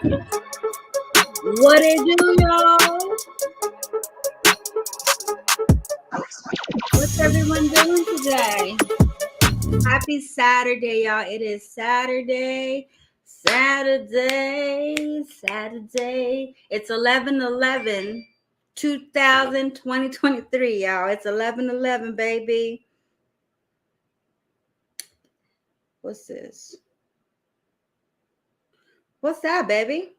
What it do, y'all? What's everyone doing today? Happy Saturday, y'all. It is Saturday. It's 11/11, 2023, y'all. It's 11/11, baby. What's this? What's that, baby?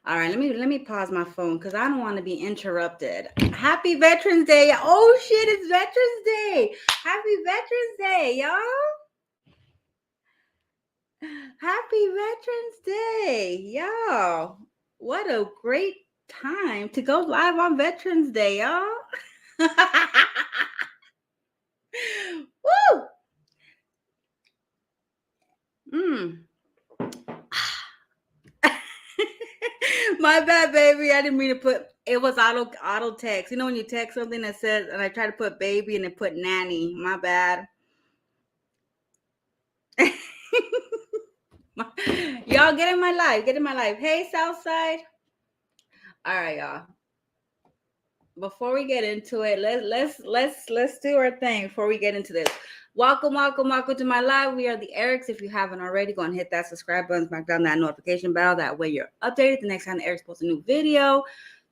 All right, let me pause my phone because I don't want to be interrupted. Happy Veterans Day. Oh shit, it's Veterans Day. Happy Veterans Day, y'all. Happy Veterans Day, y'all. What a great time to go live on Veterans Day, y'all. Woo! My bad, baby. I didn't mean to put it was auto text. You know when you text something that says, and I try to put baby and then put nanny. My bad. Y'all get in my life. Get in my life. Hey, Southside. All right, y'all. Before we get into it, let's do our thing before we get into this. Welcome to my live. We are the Erics. If you haven't already, go and hit that subscribe button, smack down that notification bell. That way you're updated the next time the Erics posts a new video.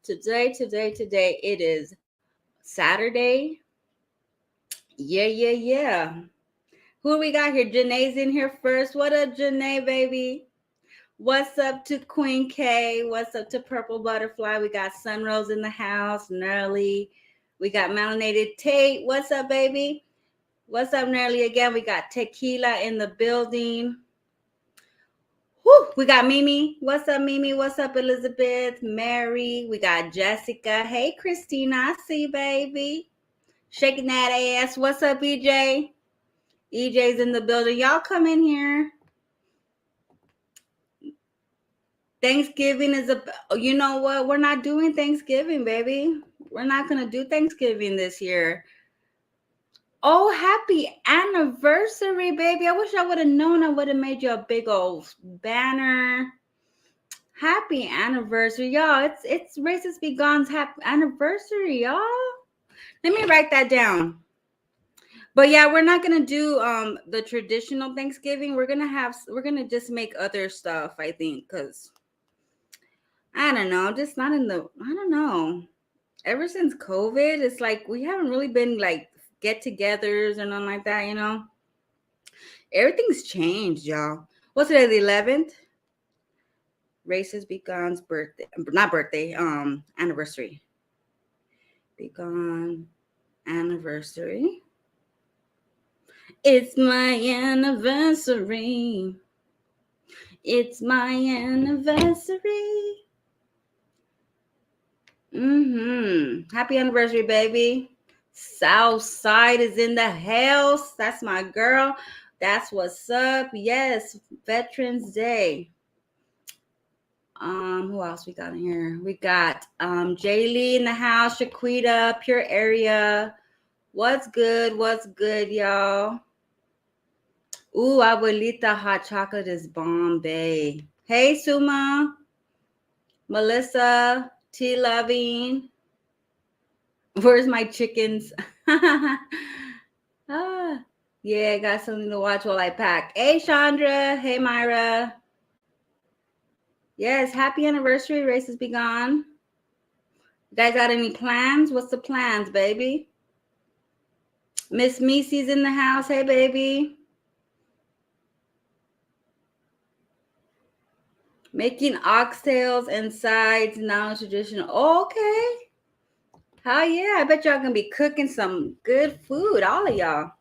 Today, it is Saturday. Yeah. Who we got here? Janae's in here first. What up, Janae, baby? What's up to Queen K? What's up to Purple Butterfly? We got Sunrose in the house, Nerly. We got Melanated Tate. What's up, baby? What's up, Nerly? Again, we got Tequila in the building. Woo! We got Mimi. What's up, Mimi? What's up, Elizabeth? Mary. We got Jessica. Hey, Christina. I see you, baby. Shaking that ass. What's up, EJ? EJ's in the building. Y'all come in here. Thanksgiving is you know what? We're not doing Thanksgiving, baby. We're not going to do Thanksgiving this year. Oh, happy anniversary, baby. I wish I would have known. I would have made you a big old banner. Happy anniversary, y'all. It's Racist Be Gone's happy anniversary, y'all. Let me write that down. But yeah, we're not gonna do the traditional Thanksgiving. We're gonna just make other stuff, I think, because I don't know, just not in the I don't know. Ever since COVID, it's like we haven't really been like get-togethers or nothing like that, you know. Everything's changed, y'all. What's today, the 11th? Racist Be Gone's birthday, not birthday, anniversary. Be Gone anniversary. It's my anniversary. It's my anniversary. Happy anniversary, baby. Southside is in the house. That's my girl. That's what's up. Yes, Veterans Day. Who else we got in here? We got Jaylee in the house, Shaquita, Pure Area. What's good, y'all? Ooh, Abuelita hot chocolate is Bombay. Hey, Suma. Melissa, T Loving. Where's my chickens? Yeah, got something to watch while I pack. Hey, Chandra. Hey, Myra. Yes, happy anniversary. Races Be Gone. You guys got any plans? What's the plans, baby? Miss Macy's in the house. Hey, baby. Making oxtails and sides, non-traditional. Okay. Hell yeah. I bet y'all gonna be cooking some good food, all of y'all.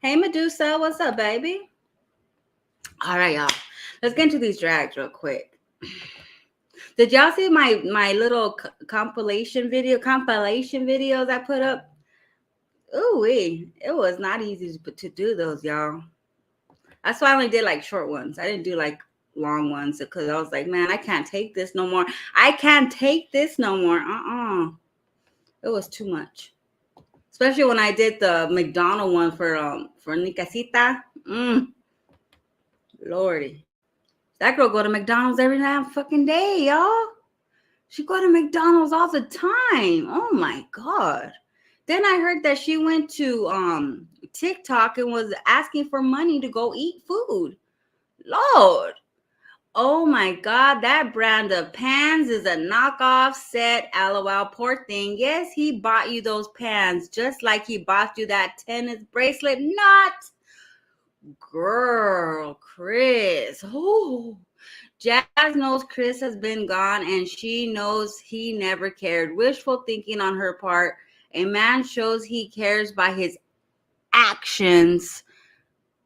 Hey, Medusa. What's up, baby? All right, y'all. Let's get into these drags real quick. Did y'all see my little compilation videos I put up? Ooh, it was not easy to do those, y'all. That's why I only did like short ones. I didn't do like long ones because I was like, man, I can't take this no more. It was too much. Especially when I did the McDonald one for Nicasita. Lordy. That girl go to McDonald's every damn fucking day, y'all. She go to McDonald's all the time. Oh my God. Then I heard that she went to TikTok and was asking for money to go eat food. Lord. Oh my God, that brand of pans is a knockoff set. LOL, poor thing. Yes, he bought you those pans just like he bought you that tennis bracelet. Not. Girl, Chris. Oh, Jazz knows Chris has been gone and she knows he never cared. Wishful thinking on her part. A man shows he cares by his actions.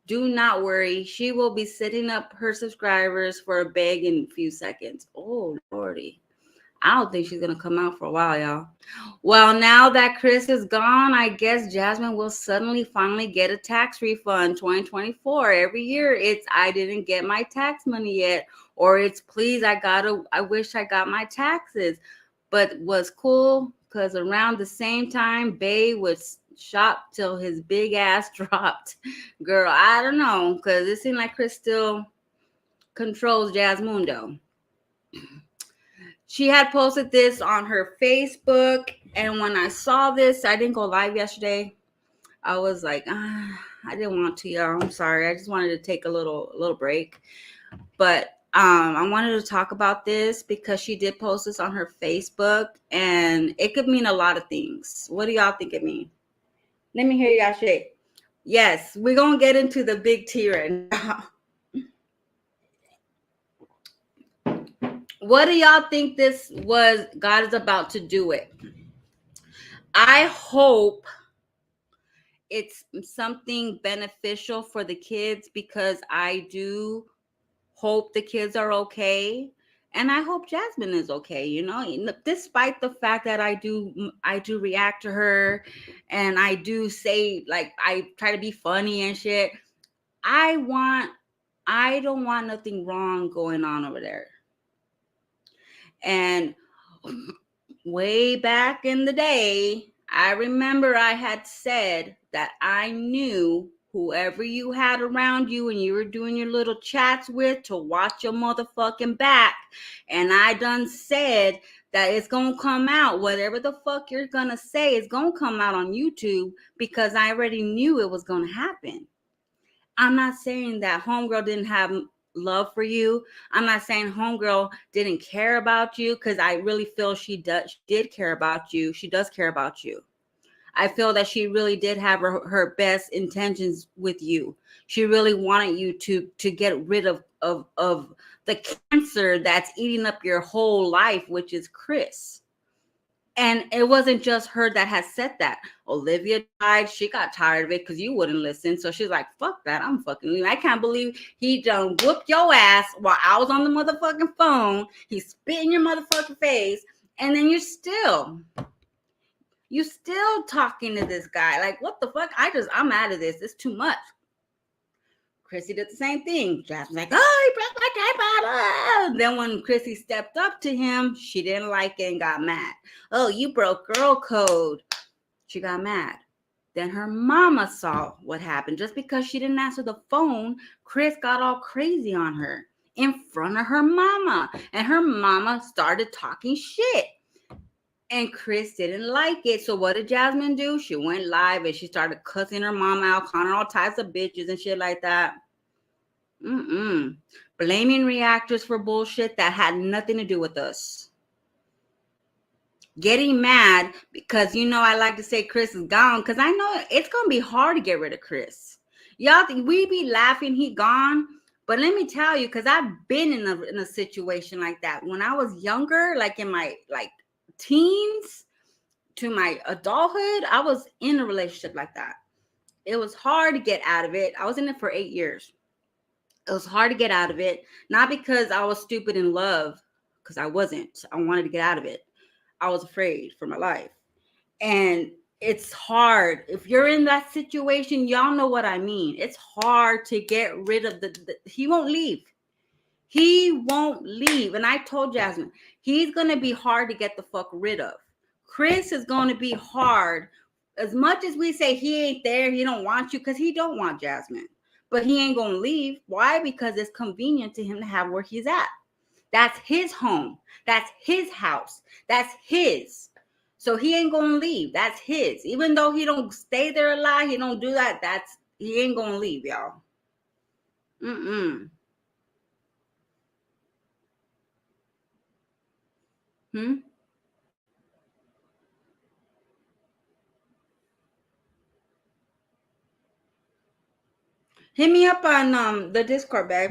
Do not worry. She will be setting up her subscribers for a bag in a few seconds. Oh, Lordy. I don't think she's going to come out for a while, y'all. Well, now that Chris is gone, I guess Jasmine will suddenly finally get a tax refund 2024. Every year it's I didn't get my tax money yet, or it's please I wish I got my taxes. But what's cool, because around the same time, Bay would shop till his big ass dropped. Girl, I don't know, because it seemed like Chris still controls Jasmundo. She had posted this on her Facebook, and when I saw this, I didn't go live yesterday. I was like, I didn't want to, y'all. I'm sorry. I just wanted to take a little break. But I wanted to talk about this because she did post this on her Facebook, and it could mean a lot of things. What do y'all think it means? Let me hear y'all shake. Yes, we're going to get into the big T right now. What do y'all think this was? God is about to do it. I hope it's something beneficial for the kids because I do hope the kids are okay. And I hope Jasmine is okay, you know, despite the fact that I do react to her and I do say, like, I try to be funny and shit. I don't want nothing wrong going on over there. And way back in the day, I remember I had said that I knew whoever you had around you and you were doing your little chats with to watch your motherfucking back. And I done said that it's going to come out. Whatever the fuck you're going to say is going to come out on YouTube because I already knew it was going to happen. I'm not saying that homegirl didn't have love for you. I'm not saying homegirl didn't care about you because I really feel she did care about you. She does care about you. I feel that she really did have her best intentions with you. She really wanted you to get rid of the cancer that's eating up your whole life, which is Chris. And it wasn't just her that has said that. Olivia died. She got tired of it because you wouldn't listen. So she's like, fuck that. I'm fucking leaving. I can't believe he done whooped your ass while I was on the motherfucking phone. He spit in your motherfucking face. And then you're still talking to this guy. Like, what the fuck? I'm out of this. It's too much. Chrissy did the same thing. Jasmine's like, oh, he broke my tripod. Then when Chrissy stepped up to him, she didn't like it and got mad. Oh, you broke girl code. She got mad. Then her mama saw what happened. Just because she didn't answer the phone, Chris got all crazy on her in front of her mama. And her mama started talking shit. And Chris didn't like it. So what did Jasmine do? She went live and she started cussing her mom out, calling her all types of bitches and shit like that. Blaming reactors for bullshit that had nothing to do with us. Getting mad because, you know, I like to say Chris is gone because I know it's going to be hard to get rid of Chris. Y'all think we be laughing he gone? But let me tell you, because I've been in a situation like that. When I was younger, like in my teens to my adulthood, I was in a relationship like that. It was hard to get out of it. I was in it for 8 years. It was hard to get out of it, not because I was stupid in love, because I wasn't. I wanted to get out of it. I was afraid for my life. And it's hard. If you're in that situation, y'all know what I mean. It's hard to get rid of he won't leave. He won't leave. And I told Jasmine, he's going to be hard to get the fuck rid of. Chris is going to be hard. As much as we say he ain't there, he don't want you, because he don't want Jasmine. but he ain't gonna leave. Why? Because it's convenient to him to have where he's at. That's his home. That's his house. That's his. So he ain't gonna leave. That's his. Even though he don't stay there a lot, he don't do that. He ain't gonna leave, y'all. Hmm. Hit me up on the Discord, babe.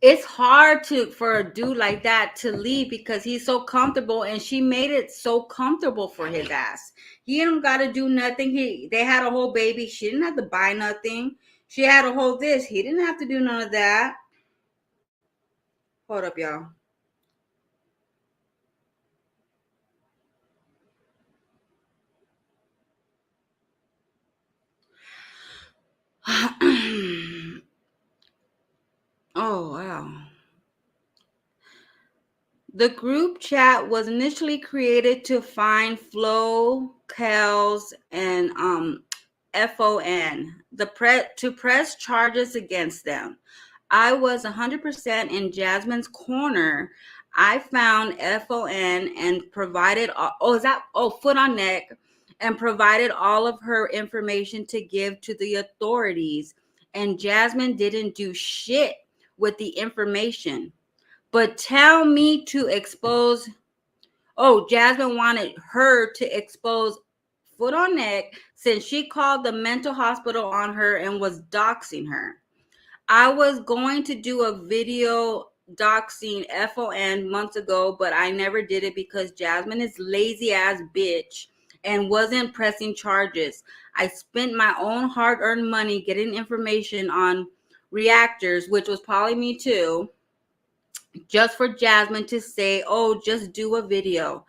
It's hard for a dude like that to leave because he's so comfortable, and she made it so comfortable for his ass. He don't got to do nothing. They had a whole baby. She didn't have to buy nothing. She had a whole this. He didn't have to do none of that. Hold up, y'all. Oh, wow. The group chat was initially created to find Flo, Kels, and FON to press charges against them. I was 100% in Jasmine's corner. I found FON and provided foot on neck, and provided all of her information to give to the authorities. And Jasmine didn't do shit with the information. But tell me to expose. Oh, Jasmine wanted her to expose foot on neck since she called the mental hospital on her and was doxing her. I was going to do a video doxing FON months ago, but I never did it because Jasmine is lazy ass bitch and wasn't pressing charges. I spent my own hard-earned money getting information on reactors, which was probably me too, just for Jasmine to say, oh, just do a video.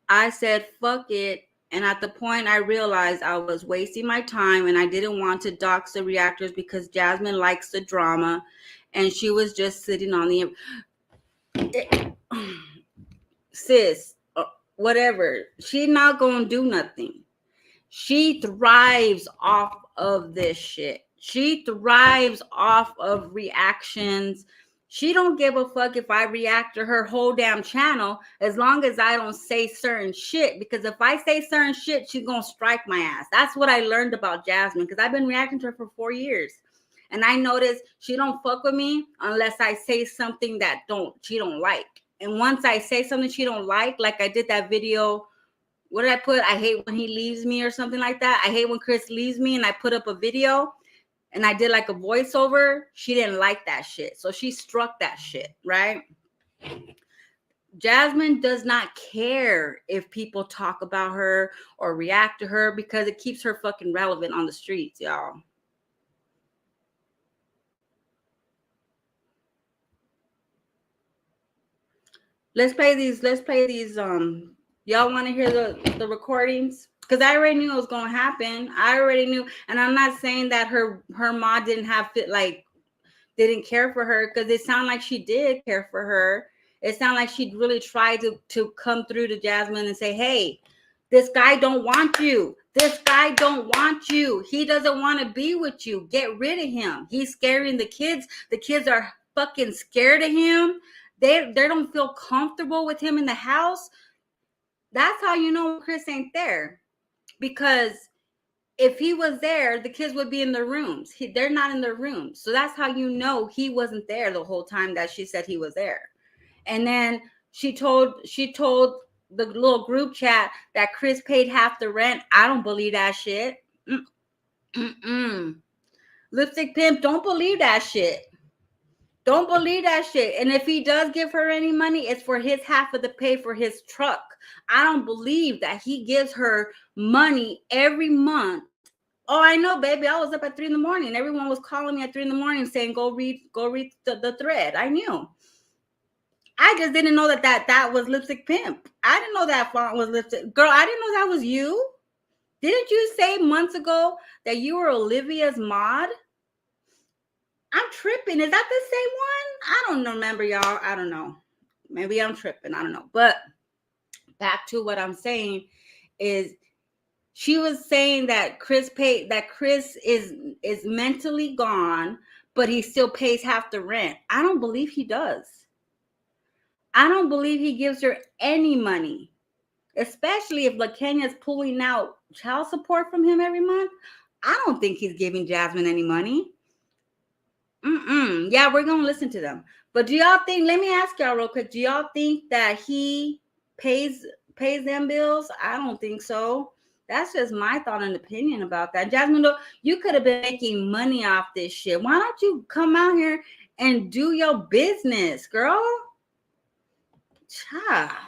I said, fuck it. And at the point I realized I was wasting my time and I didn't want to dox the reactors because Jasmine likes the drama and she was just sitting on the sis, whatever. She's not going to do nothing. She thrives off of this shit. She thrives off of reactions. She don't give a fuck if I react to her whole damn channel as long as I don't say certain shit. Because if I say certain shit, she's gonna strike my ass. That's what I learned about Jasmine because I've been reacting to her for 4 years. And I noticed she don't fuck with me unless I say something that she don't like. And once I say something she don't like I did that video. What did I put? I hate when he leaves me or something like that. I hate when Chris leaves me, and I put up a video and I did like a voiceover. She didn't like that shit. So she struck that shit, right? Jasmine does not care if people talk about her or react to her because it keeps her fucking relevant on the streets, y'all. Let's play these. Y'all want to hear the recordings? Because I already knew it was gonna happen. I already knew, and I'm not saying that her mod didn't care for her, because it sounded like she did care for her. It sounded like she really tried to come through to Jasmine and say, hey, this guy don't want you. This guy don't want you. He doesn't want to be with you. Get rid of him. He's scaring the kids. The kids are fucking scared of him. They don't feel comfortable with him in the house. That's how you know Chris ain't there. Because if he was there, the kids would be in their rooms. They're not in their rooms. So that's how you know he wasn't there the whole time that she said he was there. And then she told the little group chat that Chris paid half the rent. I don't believe that shit. Lipstick pimp, don't believe that shit. Don't believe that shit. And if he does give her any money, it's for his half of the pay for his truck. I don't believe that he gives her money every month. Oh, I know, baby. I was up at 3 a.m. Everyone was calling me at 3 a.m. saying, go read the thread. I knew. I just didn't know that was Lipstick Pimp. I didn't know that font was Lipstick. Girl, I didn't know that was you. Didn't you say months ago that you were Olivia's mod? I'm tripping. Is that the same one? I don't remember, y'all. I don't know. Maybe I'm tripping. I don't know. But back to what I'm saying is She was saying that Chris is mentally gone, but he still pays half the rent. I don't believe he does. I don't believe he gives her any money, especially if LaKenya's pulling out child support from him every month. I don't think he's giving Jasmine any money. Yeah, we're gonna listen to them. But do y'all think? Let me ask y'all real quick. Do y'all think that he pays pays them bills? I don't think so. That's just my thought and opinion about that. Jasmine, you could have been making money off this shit. Why don't you come out here and do your business, girl? Cha.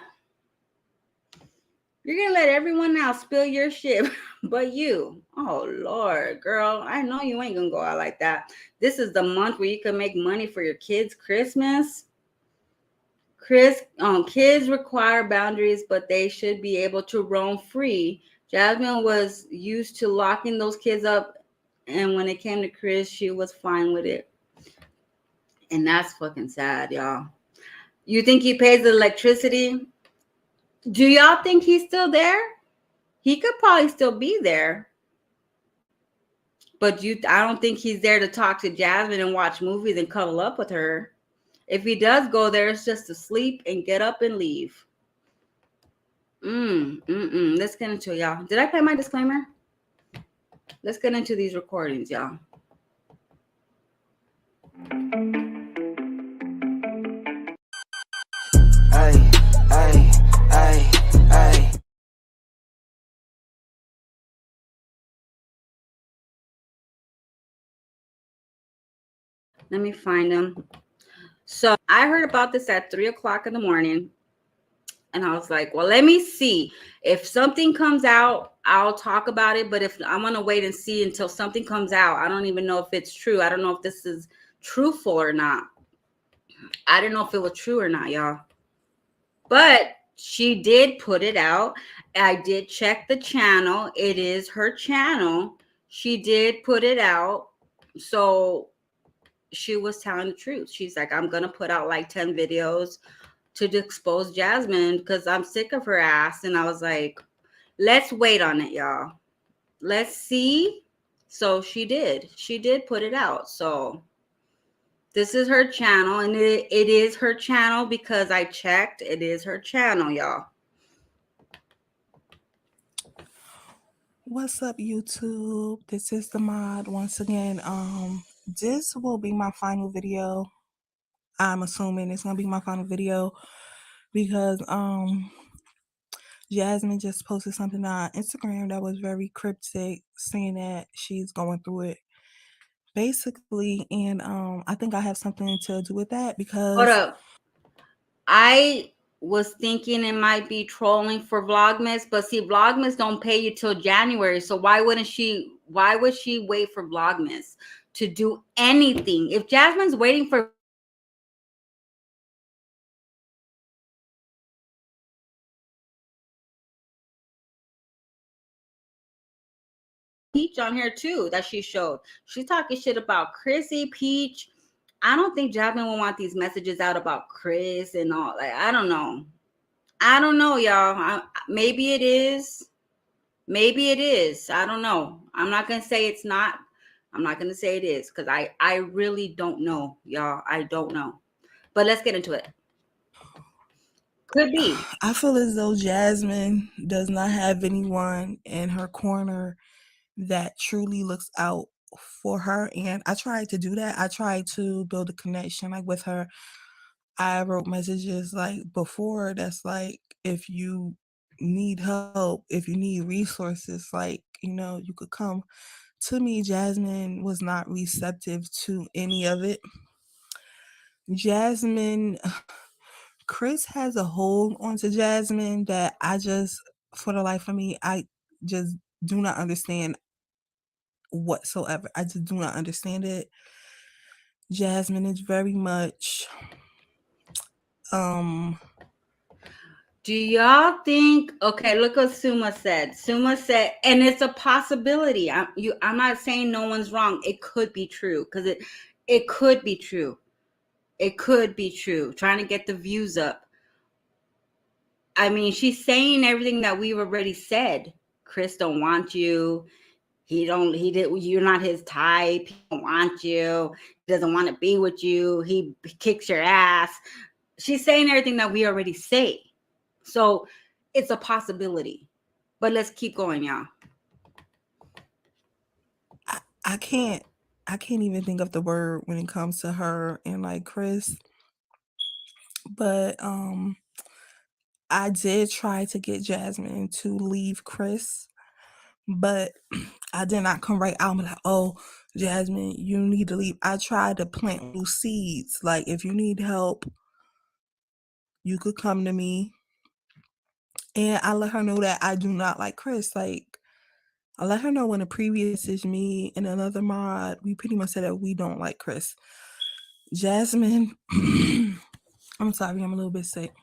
You're gonna let everyone else spill your shit, but you. Oh Lord, girl, I know you ain't gonna go out like that. This is the month where you can make money for your kids' Christmas. Kids require boundaries, but they should be able to roam free. Jasmine was used to locking those kids up, and when it came to Chris, she was fine with it. And that's fucking sad, y'all. You think he pays the electricity? Do y'all think he's still there? He could probably still be there. But I don't think he's there to talk to Jasmine and watch movies and cuddle up with her. If he does go there, it's just to sleep and get up and leave. Let's get into it, y'all. Did I play my disclaimer? Let's get into these recordings, y'all. Let me find them. So I heard about this at 3:00 in the morning. And I was like, well, let me see. If something comes out, I'll talk about it. But if I'm going to wait and see until something comes out, I don't even know if it's true. I don't know if this is truthful or not. I didn't know if it was true or not, y'all. But she did put it out. I did check the channel. It is her channel. She did put it out. So she was telling the truth. She's like, I'm going to put out like 10 videos to expose Jasmine because I'm sick of her ass. And I was like, let's wait on it, y'all. Let's see. So she did put it out. So this is her channel, and it is her channel because I checked. It is her channel, y'all. What's up, YouTube? This is the mod once again. This will be my final video. I'm assuming it's gonna be my final video because Jasmine just posted something on Instagram that was very cryptic, saying that she's going through it basically, and I think I have something to do with that because Hold up. I was thinking it might be trolling for Vlogmas, but see, Vlogmas don't pay you till January. So why would she wait for Vlogmas to do anything? If Jasmine's waiting for Peach on here too that she showed. She's talking shit about Chrissy, Peach. I don't think Jasmine will want these messages out about Chris and all. Like, I don't know. I don't know, y'all. Maybe it is. Maybe it is. I don't know. I'm not gonna say it's not. I'm not gonna say it is because I really don't know, y'all. I don't know. But let's get into it. Could be. I feel as though Jasmine does not have anyone in her corner that truly looks out for her, and I tried to do that. I tried to build a connection like with her. I wrote messages like before that's like, if you need help, if you need resources, like, you could come to me. Jasmine was not receptive to any of it. Jasmine, Chris has a hold onto Jasmine that I just, for the life of me, I just do not understand whatsoever. I just do not understand it. Jasmine is very much Do y'all think? Okay, look what Suma said. Suma said, and it's a possibility. I'm not saying no one's wrong. It could be true because it could be true. It could be true. Trying to get the views up. I mean, she's saying everything that we've already said. Chris don't want you. He did, you're not his type. He don't want you. He doesn't want to be with you. He kicks your ass. She's saying everything that we already say. So it's a possibility. But let's keep going, y'all. I can't even think of the word when it comes to her and like Chris. But I did try to get Jasmine to leave Chris, but I did not come right out and be like, oh, Jasmine, you need to leave. I tried to plant little seeds. Like, if you need help, you could come to me. And I let her know that I do not like Chris. Like, I let her know in a previous message, me and another mod, we pretty much said that we don't like Chris. Jasmine, I'm sorry, I'm a little bit sick.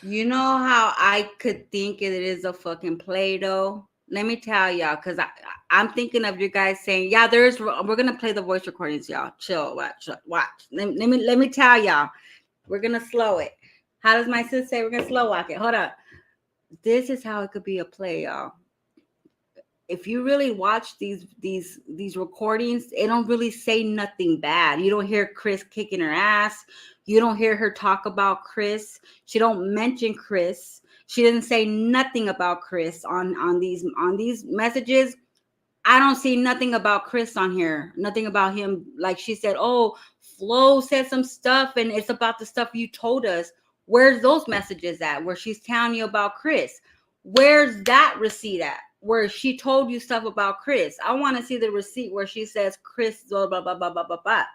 You know how I could think it is a fucking play though? Let me tell y'all, because I'm thinking of you guys saying, yeah, we're gonna play the voice recordings, y'all. Chill, watch. Let me tell y'all. We're gonna slow it. How does my sis say we're gonna slow walk it? Hold up. This is how it could be a play, y'all. If you really watch these recordings, it don't really say nothing bad. You don't hear Chris kicking her ass. You don't hear her talk about Chris. She don't mention Chris. She didn't say nothing about Chris on these messages. I don't see nothing about Chris on here. Nothing about him. Like she said, oh, Flo said some stuff and it's about the stuff you told us. Where's those messages at? Where she's telling you about Chris? Where's that receipt at? Where she told you stuff about Chris? I want to see the receipt where she says Chris, blah, blah, blah, blah, blah, blah, blah.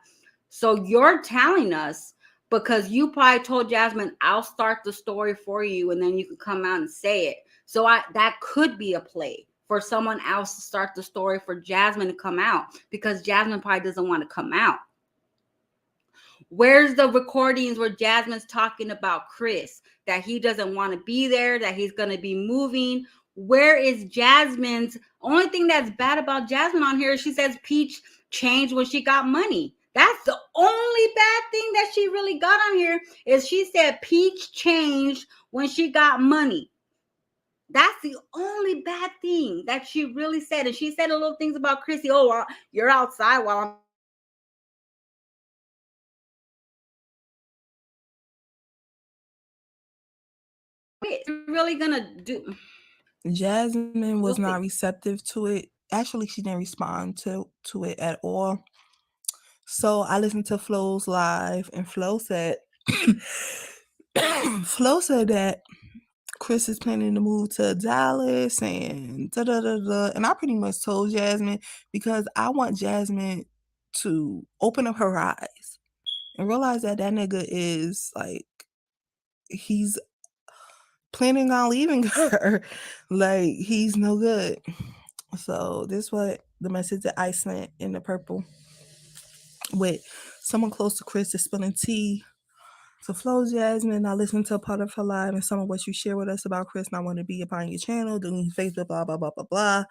So you're telling us because you probably told Jasmine, I'll start the story for you and then you can come out and say it. So that could be a play for someone else to start the story for Jasmine to come out because Jasmine probably doesn't want to come out. Where's the recordings where Jasmine's talking about Chris, that he doesn't want to be there, that he's going to be moving? Where is Jasmine's? Only thing that's bad about Jasmine on here is she says Peach changed when she got money. That's the only bad thing that she really got on here is she said Peach changed when she got money. That's the only bad thing that she really said. And she said a little things about Chrissy. Oh, you're outside while I'm really gonna do. Jasmine We'll was see. not receptive to it. Actually, she didn't respond to it at all. So I listened to Flo's live, and Flo said, Flo said that Chris is planning to move to Dallas and da da da da. And I pretty much told Jasmine because I want Jasmine to open up her eyes and realize that that nigga is like, he's planning on leaving her. Like, he's no good. So this what the message that I sent in the purple with someone close to Chris is spilling tea. So Flo Jasmine, I listened to a part of her live and some of what you share with us about Chris, and I want to be upon your channel, doing Facebook, blah, blah, blah, blah, blah.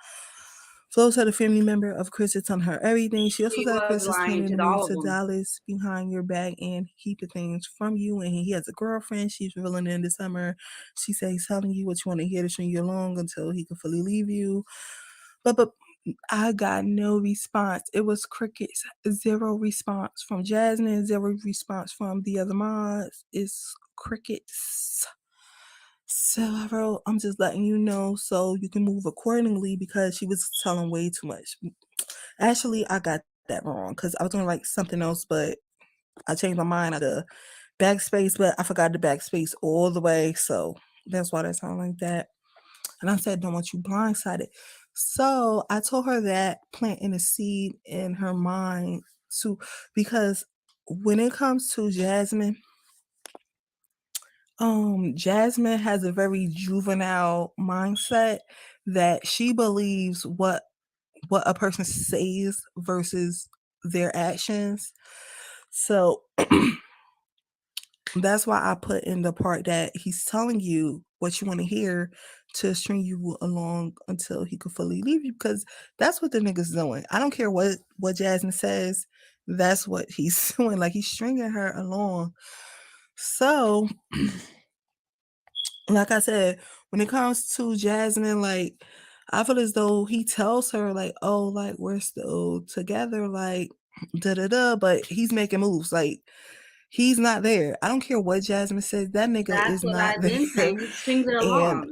Flo said a family member of Chris is telling her everything. She also She said was Chris is lying planning to to move all of to them. Dallas behind your back and keep the things from you. And he has a girlfriend. She's revealing in the summer. She said he's telling you what you want to hear to string you along until he can fully leave you. But I got no response. It was crickets. Zero response from Jasmine. Zero response from the other mods. It's crickets. So I wrote, I'm just letting you know so you can move accordingly because she was telling way too much. Actually, I got that wrong because I was doing like something else, but I changed my mind at the backspace, but I forgot the backspace all the way. So that's why that sounded like that. And I said, don't want you blindsided. So I told her that planting a seed in her mind to, because when it comes to Jasmine, Jasmine has a very juvenile mindset that she believes what a person says versus their actions. So that's why I put in the part that he's telling you what you want to hear to string you along until he could fully leave you, because that's what the nigga's doing. I don't care what Jasmine says. That's what he's doing. Like, he's stringing her along. So, like I said, when it comes to Jasmine, like, I feel as though he tells her like, "Oh, like we're still together," like da da da, but he's making moves like he's not there. I don't care what Jasmine says, that nigga That's is what not I've been there. saying. He strings it And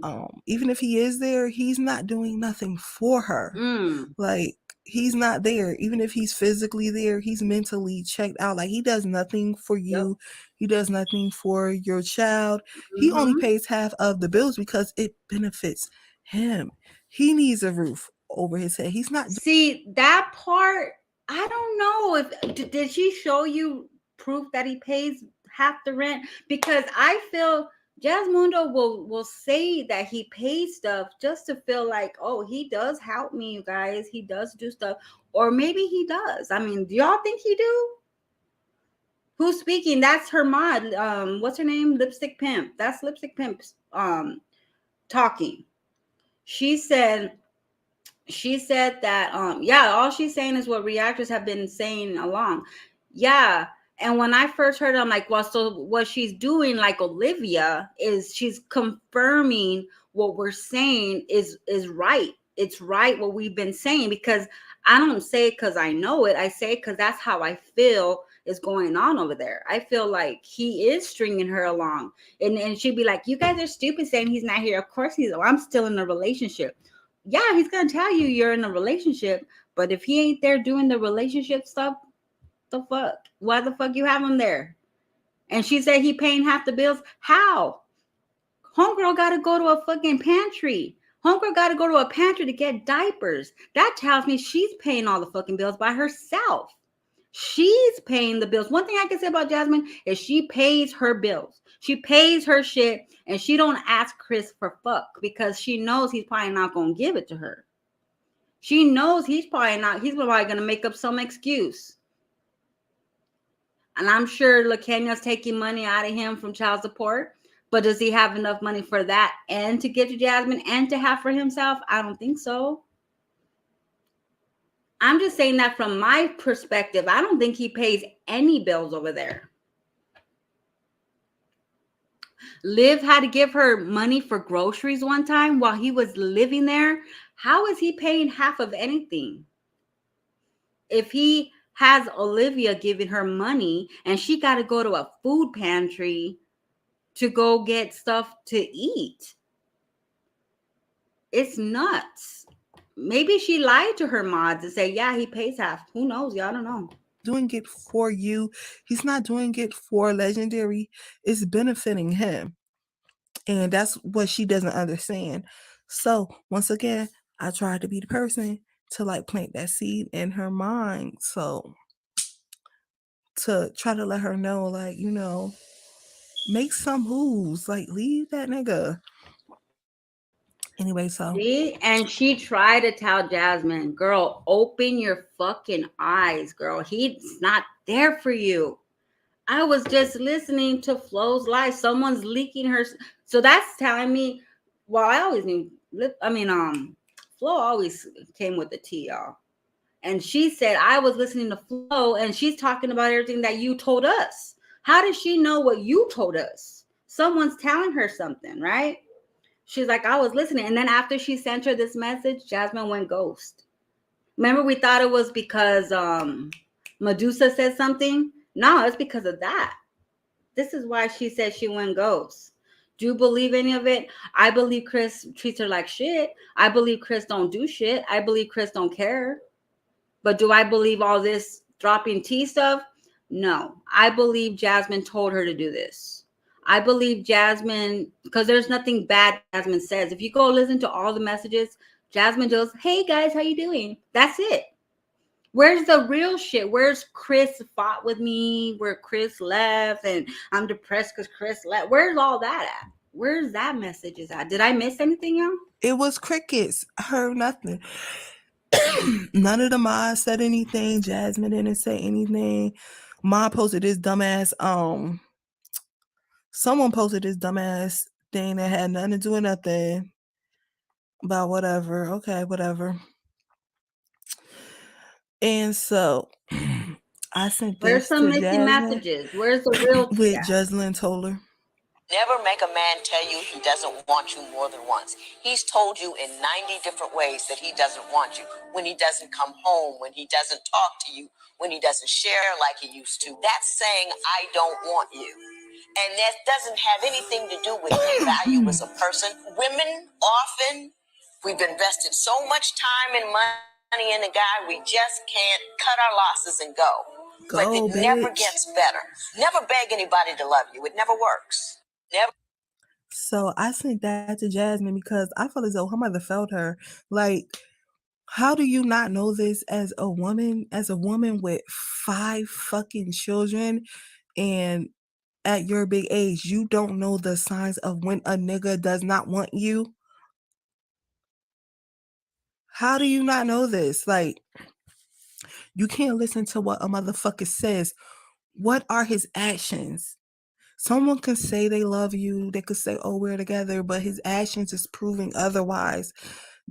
along. even if he is there, he's not doing nothing for her. Mm. Like he's not there. Even if he's physically there, he's mentally checked out. Like he does nothing for Yep. you. He does nothing for your child. He only Mm-hmm. pays half of the bills because it benefits him. He needs a roof over his head. He's not. See, that part, I don't know if did she show you proof that he pays half the rent? Because I feel Jasmundo will say that he pays stuff just to feel like, oh, he does help me, you guys. He does do stuff, or maybe he does. I mean, do y'all think he do? Who's speaking? That's her mod. What's her name? Lipstick Pimp. That's Lipstick Pimp. Talking. She said that yeah, all she's saying is what reactors have been saying along. Yeah. And when I first heard it, I'm like, well, so what she's doing, like Olivia, is she's confirming what we're saying is right. It's right what we've been saying, because I don't say it because I know it. I say it because that's how I feel is going on over there. I feel like he is stringing her along. And she'd be like, you guys are stupid saying he's not here. Of course he's, I'm still in a relationship. Yeah, he's gonna tell you you're in a relationship, but if he ain't there doing the relationship stuff, the fuck? Why the fuck you have him there? And she said he paying half the bills. How? Homegirl gotta go to a fucking pantry. Homegirl gotta go to a pantry to get diapers. That tells me she's paying all the fucking bills by herself. She's paying the bills. One thing I can say about Jasmine is she pays her bills. She pays her shit, and she don't ask Chris for fuck because she knows he's probably not gonna give it to her. She knows he's probably not. He's probably gonna make up some excuse. And I'm sure LaKenya's taking money out of him from child support. But does he have enough money for that and to give to Jasmine and to have for himself? I don't think so. I'm just saying that from my perspective. I don't think he pays any bills over there. Liv had to give her money for groceries one time while he was living there. How is he paying half of anything? If he has Olivia giving her money and she got to go to a food pantry to go get stuff to eat, it's nuts. Maybe she lied to her mods and say, yeah, he pays half. Who knows? Y'all don't know. Doing it for you. He's not doing it for Legendary. It's benefiting him. And that's what she doesn't understand. So once again, I tried to be the person to like plant that seed in her mind. So to try to let her know, like, make some moves. Like leave that nigga. Anyway, so See? And she tried to tell Jasmine, girl, open your fucking eyes, girl. He's not there for you. I was just listening to Flo's live. Someone's leaking her. So that's telling me, well, I always knew, Flo always came with the tea, y'all. And she said, I was listening to Flo and she's talking about everything that you told us. How does she know what you told us? Someone's telling her something, right? She's like, I was listening. And then after she sent her this message, Jasmine went ghost. Remember, we thought it was because Medusa said something? No, it's because of that. This is why she said she went ghost. Do you believe any of it? I believe Chris treats her like shit. I believe Chris don't do shit. I believe Chris don't care. But do I believe all this dropping tea stuff? No. I believe Jasmine told her to do this. I believe Jasmine, because there's nothing bad Jasmine says. If you go listen to all the messages, Jasmine goes, hey guys, how you doing? That's it. Where's the real shit? Where's Chris fought with me? Where Chris left and I'm depressed because Chris left? Where's all that at? Where's that message is at? Did I miss anything, y'all? it was crickets. I heard nothing. None of the mods said anything. Jasmine didn't say anything. Mod posted this dumbass. Someone posted this dumbass thing that had nothing to do with nothing about whatever. Okay, whatever. And so I sent Where's this some to missing Jasmine, messages? Where's the real tea with at? Jocelyn told her. Never make a man tell you he doesn't want you more than once. He's told you in 90 different ways that he doesn't want you. When he doesn't come home, when he doesn't talk to you, when he doesn't share like he used to. That's saying, I don't want you. And that doesn't have anything to do with his value as a person. Women often, we've invested so much time and money in a guy, we just can't cut our losses and go. But it bitch. never gets better. Never beg anybody to love you. It never works. Never. So I sent that to Jasmine because I feel as though her mother failed her. Like, how do you not know this as a woman with 5 fucking children, and at your big age, you don't know the signs of when a nigga does not want you? How do you not know this? Like, you can't listen to what a motherfucker says. What are his actions? Someone can say they love you, they could say, oh, we're together, but his actions is proving otherwise.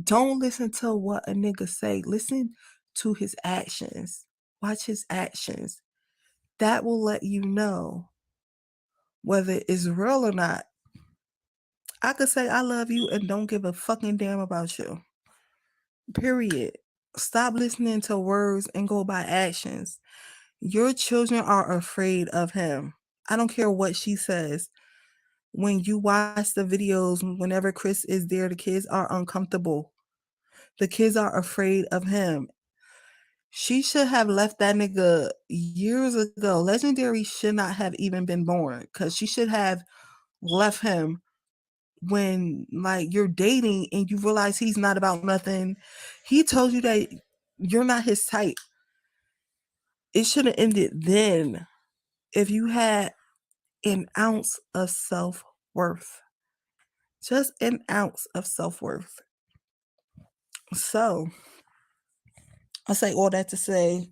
Don't listen to what a nigga say. Listen to his actions. Watch his actions. That will let you know whether it's real or not. I could say I love you and don't give a fucking damn about you. Period. Stop listening to words and go by actions. Your children are afraid of him. I don't care what she says. When you watch the videos, whenever Chris is there, the kids are uncomfortable. The kids are afraid of him. She should have left that nigga years ago. Legendary should not have even been born, because she should have left him when, like, you're dating and you realize he's not about nothing. He told you that you're not his type. It should have ended then if you had an ounce of self-worth. Just an ounce of self-worth. So, I say all that to say,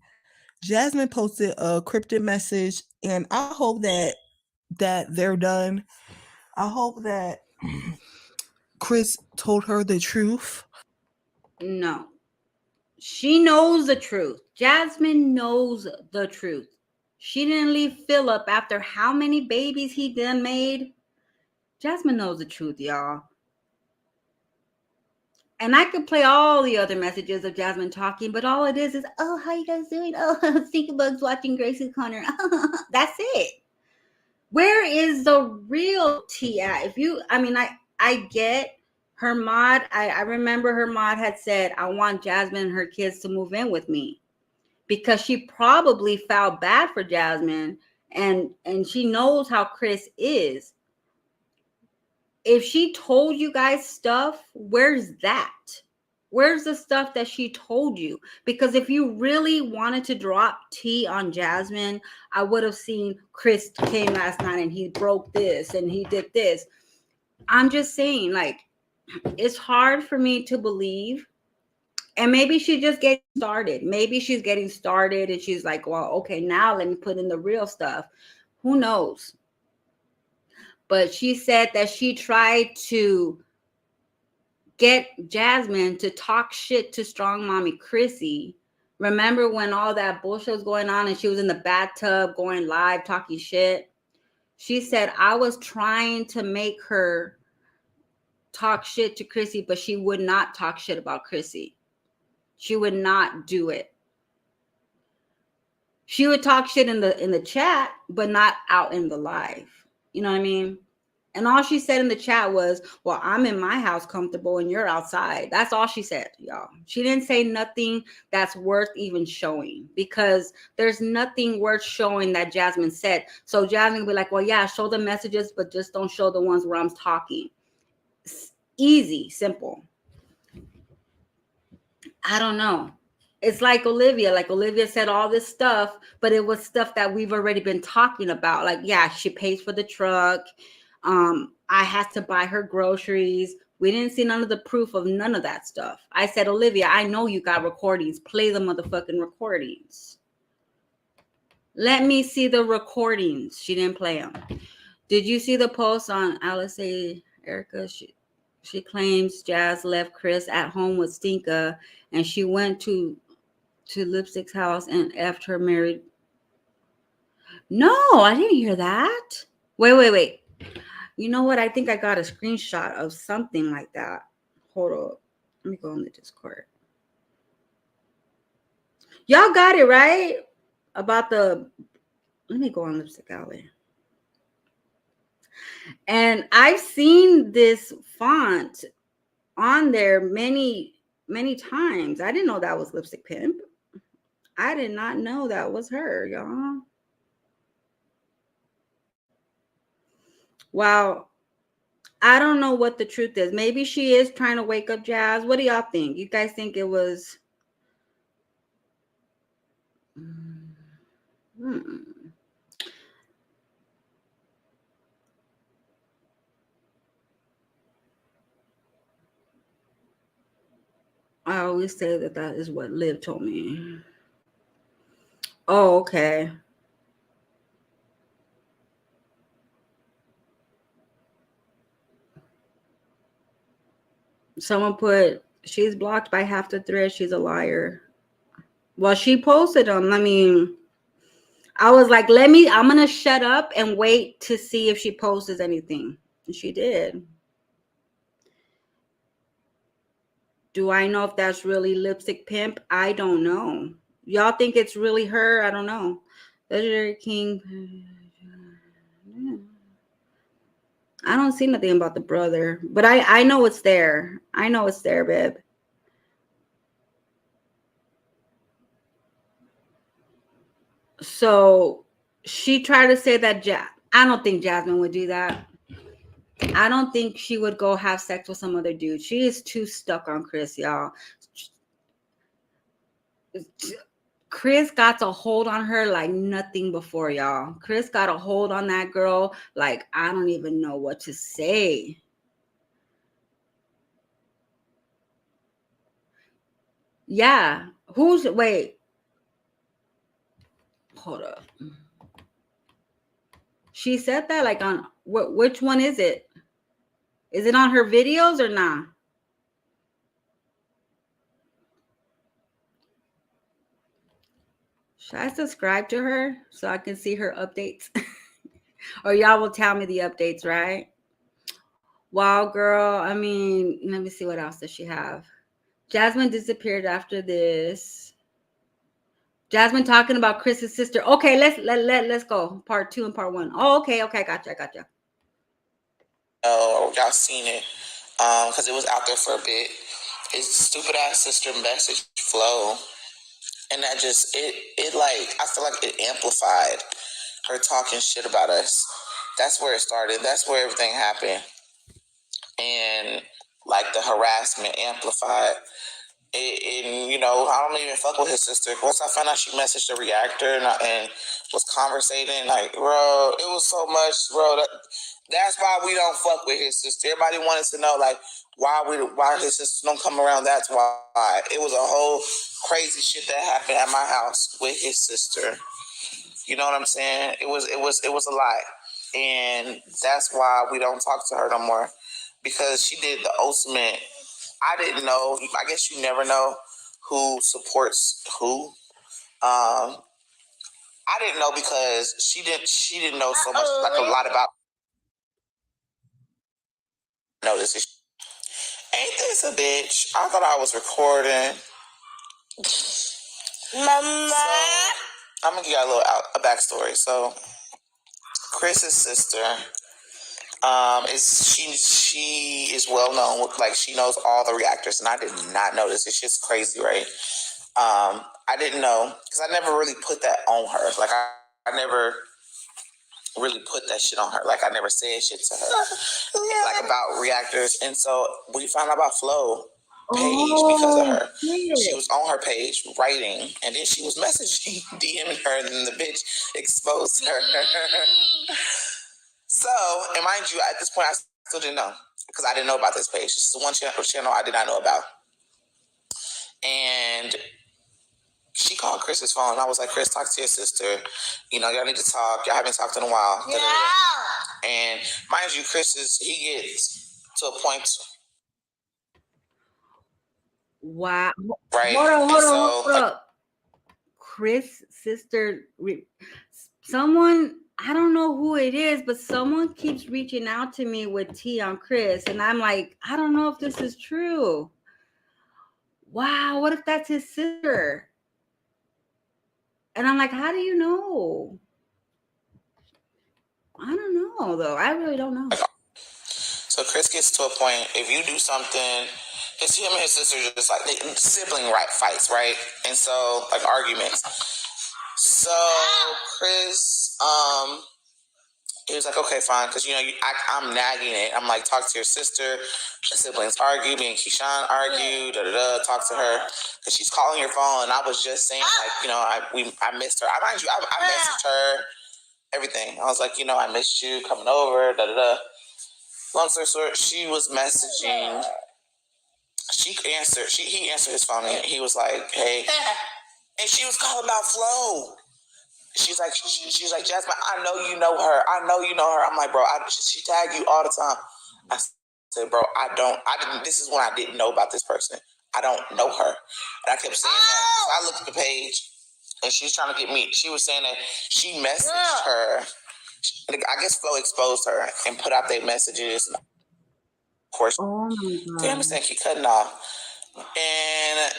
Jasmine posted a cryptic message, and I hope that they're done. I hope that Chris told her the truth. No. She knows the truth. Jasmine knows the truth. She didn't leave Philip after how many babies he done made. Jasmine knows the truth, y'all. And I could play all the other messages of Jasmine talking, but all it is, oh, how you guys doing? Oh, Stinky Bug's watching Gracie's Corner. That's it. Where is the real tea at? I get her mod. I remember her mod had said, I want Jasmine and her kids to move in with me, because she probably felt bad for Jasmine, and she knows how Chris is. If she told you guys stuff, where's that? Where's the stuff that she told you? Because if you really wanted to drop tea on Jasmine, I would have seen Chris came last night and he broke this and he did this. I'm just saying, like, it's hard for me to believe. And maybe she's just getting started. Maybe she's getting started and she's like, well, okay, now let me put in the real stuff. Who knows? But she said that she tried to get Jasmine to talk shit to strong mommy Chrissy. Remember when all that bullshit was going on and she was in the bathtub going live talking shit? She said, I was trying to make her talk shit to Chrissy, but she would not talk shit about Chrissy. She would not do it. She would talk shit in the chat, but not out in the live. You know what I mean? And all she said in the chat was, well, I'm in my house comfortable and you're outside. That's all she said, y'all. She didn't say nothing that's worth even showing, because there's nothing worth showing that Jasmine said. So Jasmine will be like, well, yeah, show the messages, but just don't show the ones where I'm talking. It's easy, simple. I don't know. It's like Olivia. Like Olivia said all this stuff, but it was stuff that we've already been talking about. Like, yeah, she pays for the truck. I had to buy her groceries. We didn't see none of the proof of none of that stuff. I said, Olivia, I know you got recordings. Play the motherfucking recordings. Let me see the recordings. She didn't play them. Did you see the post on Alice Erica? She claims Jazz left Chris at home with Stinka, and she went to Lipstick's house and effed her married. No, I didn't hear that. Wait. You know what? I think I got a screenshot of something like that. Hold up. Let me go on the Discord. Y'all got it, right? About the... Let me go on Lipstick Alley. And I've seen this font on there many, many times. I didn't know that was Lipstick Pimp. I did not know that was her, y'all. Wow. I don't know what the truth is. Maybe she is trying to wake up Jazz. What do y'all think? You guys think it was... I always say that is what Liv told me. Oh, okay. Someone put, she's blocked by half the thread. She's a liar. Well, she posted them. I mean, I was like, I'm going to shut up and wait to see if she posts anything. And she did. Do I know if that's really Lipstick Pimp? I don't know. Y'all think it's really her? I don't know. Legendary King. I don't see nothing about the brother, but I know it's there. I know it's there, babe. So she tried to say that I don't think Jasmine would do that. I don't think she would go have sex with some other dude. She is too stuck on Chris, y'all. Chris got a hold on her like nothing before, y'all. Chris got a hold on that girl like I don't even know what to say. Yeah. Wait. Hold up. She said that like on which one is it? Is it on her videos or not? Should I subscribe to her so I can see her updates? Or y'all will tell me the updates, right? Wow, girl. I mean, let me see what else does she have. Jasmine disappeared after this. Jasmine talking about Chris's sister. Okay, let's go. Part 2 and part 1. Oh, okay, gotcha. Oh, y'all seen it. Because it was out there for a bit. His stupid ass sister message flow. And that just it like I feel like it amplified her talking shit about us. That's where it started. That's where everything happened. And like the harassment amplified. And you know, I don't even fuck with his sister. Once I found out she messaged the reactor and was conversating, like, bro, it was so much, bro. That's why we don't fuck with his sister. Everybody wanted to know, like, why his sister don't come around. That's why. It was a whole crazy shit that happened at my house with his sister. You know what I'm saying? It was a lot, and that's why we don't talk to her no more, because she did the ultimate. I didn't know. I guess you never know who supports who. I didn't know because she didn't know so much, like a lot about. No, this is. Ain't this a bitch? I thought I was recording. Mama. So, I'm gonna give you a backstory. So, Chris's sister, she is well known. Like, she knows all the reactors, and I did not know this. It's just crazy, right? I didn't know because I never really put that on her. Like, I never really put that shit on her. Like, I never said shit to her, like, about reactors. And so we found out about Flo page because of her. She was on her page writing, and then she was messaging, DMing her, and then the bitch exposed her. So, and mind you, at this point, I still didn't know because I didn't know about this page. This is the one channel I did not know about. And she called Chris's phone. I was like, Chris, talk to your sister. You know, y'all need to talk. Y'all haven't talked in a while. Yeah. And mind you, he gets to a point. Wow. Right. Hold up. Chris' sister, someone, I don't know who it is, but someone keeps reaching out to me with tea on Chris, and I'm like, I don't know if this is true. Wow, what if that's his sister? And I'm like, how do you know? I don't know, though. I really don't know. So Chris gets to a point, if you do something, him and his sister just like sibling fights, right? And so like arguments. So Chris, he was like, okay, fine, because I'm nagging it. I'm like, talk to your sister. The siblings argue. Me and Keyshawn argue. Talk to her because she's calling your phone. And I was just saying, like, I missed her. I messaged her. Everything. I was like, I missed you coming over. Long story short, she was messaging. He answered his phone, and he was like, hey, and she was calling about Flo. She's like, Jasmine, I know you know her. I'm like, bro, she tagged you all the time. I said, bro, I didn't. This is when I didn't know about this person. I don't know her. And I kept saying that. So I looked at the page, and she's trying to get me. She was saying that she messaged her. I guess Flo exposed her and put out their messages. Of course, oh my God. Damn, it's keep cutting off. And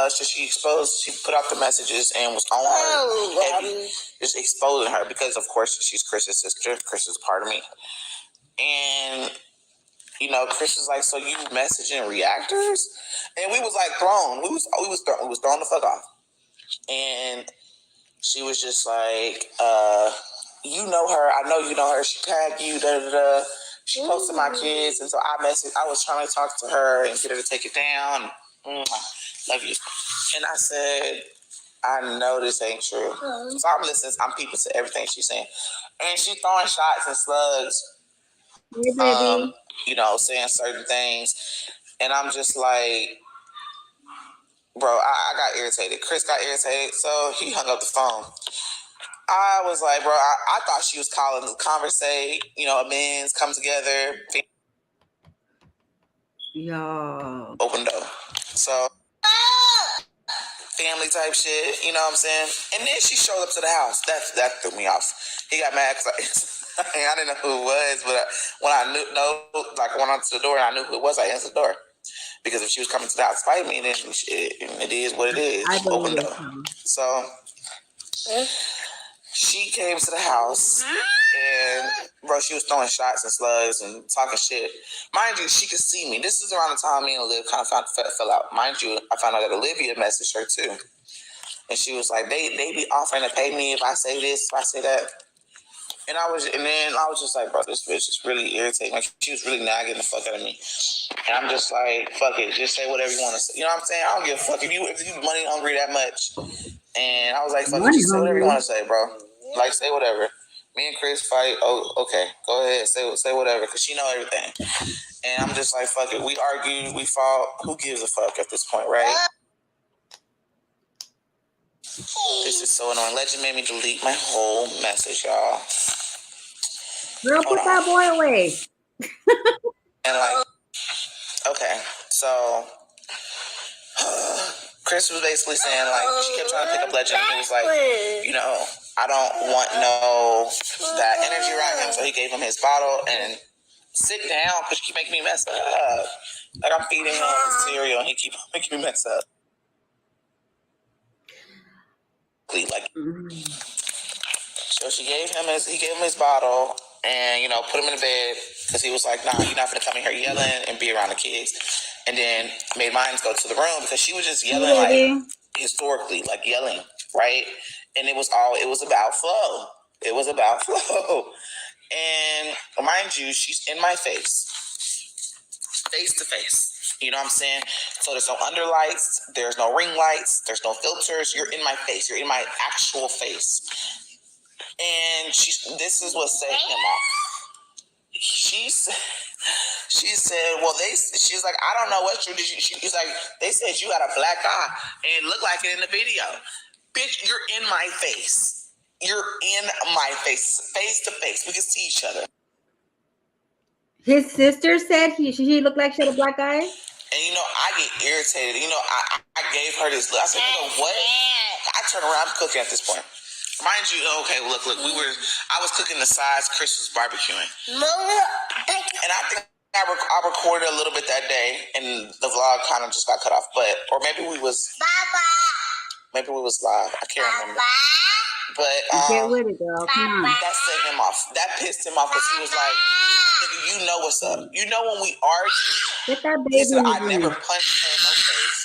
so she put out the messages and was on her heavy, just exposing her because, of course, she's Chris's sister. Chris is part of me. And, Chris was like, so you messaging reactors? And we was like thrown. We was thrown the fuck off. And she was just like, you know her. I know you know her. She tagged you, She posted my kids, and so I was trying to talk to her and get her to take it down. Love you. And I said, I know this ain't true. So I'm listening. I'm peeping to everything she's saying. And she's throwing shots and slugs, Hey, baby. saying certain things. And I'm just like, bro, I got irritated. Chris got irritated, so he hung up the phone. I was like, bro, I thought she was calling to conversate, amends, come together. Yo. Open door. So, family type shit, you know what I'm saying? And then she showed up to the house. That threw me off. He got mad because I didn't know who it was, but when I went out to the door and I knew who it was, I answered the door. Because if she was coming to the house to fight me, then it is what it is. Open door. So, she came to the house and, bro, she was throwing shots and slugs and talking shit. Mind you, she could see me. This is around the time me and Olivia kind of fell out. Mind you, I found out that Olivia messaged her too. And she was like, they be offering to pay me if I say this, if I say that. And then I was just like, bro, this bitch is really irritating. Like, she was really nagging the fuck out of me. And I'm just like, fuck it, just say whatever you want to say. You know what I'm saying? I don't give a fuck if you money hungry that much. And I was like, fuck it, just say whatever you want to say, bro. Like, say whatever. Me and Chris fight. Oh, okay. Go ahead. Say whatever, because she know everything. And I'm just like, fuck it. We argued. We fought. Who gives a fuck at this point, right? This is so annoying. Legend made me delete my whole message, y'all. Girl, put that boy away. And like, okay. So, Chris was basically saying, like, she kept trying to pick up Legend. And he was like, I don't want that energy around him. So he gave him his bottle and sit down because you keep making me mess up. Like, I'm feeding him cereal and he keep making me mess up. Like, so he gave him his bottle and, put him in the bed because he was like, nah, you're not going to come in here yelling and be around the kids. And then made mine go to the room because she was just yelling, like, historically, like yelling, right? And it was about Flo. It was about Flo. And mind you, she's in my face to face. You know what I'm saying? So there's no underlights, there's no ring lights, there's no filters. You're in my face. You're in my actual face. And this is what set him off. She said, well, she's like, I don't know what you did. She's like, they said you had a black eye and it looked like it in the video. Bitch, you're in my face. You're in my face to face. We can see each other. His sister said she looked like she had a black eye? And, I get irritated. I gave her this look. I said, what? I turn around, I'm cooking at this point. Mind you, okay, look, I was cooking the sides, Chris was barbecuing. And I think I recorded a little bit that day, and the vlog kind of just got cut off. Or maybe we was live. I can't remember. But Get with it, girl. Come on. that set him off. That pissed him off because he was like, "Nigga, you know what's up. You know when we argue." Get that He baby said, in the "I never room. punched her in no face."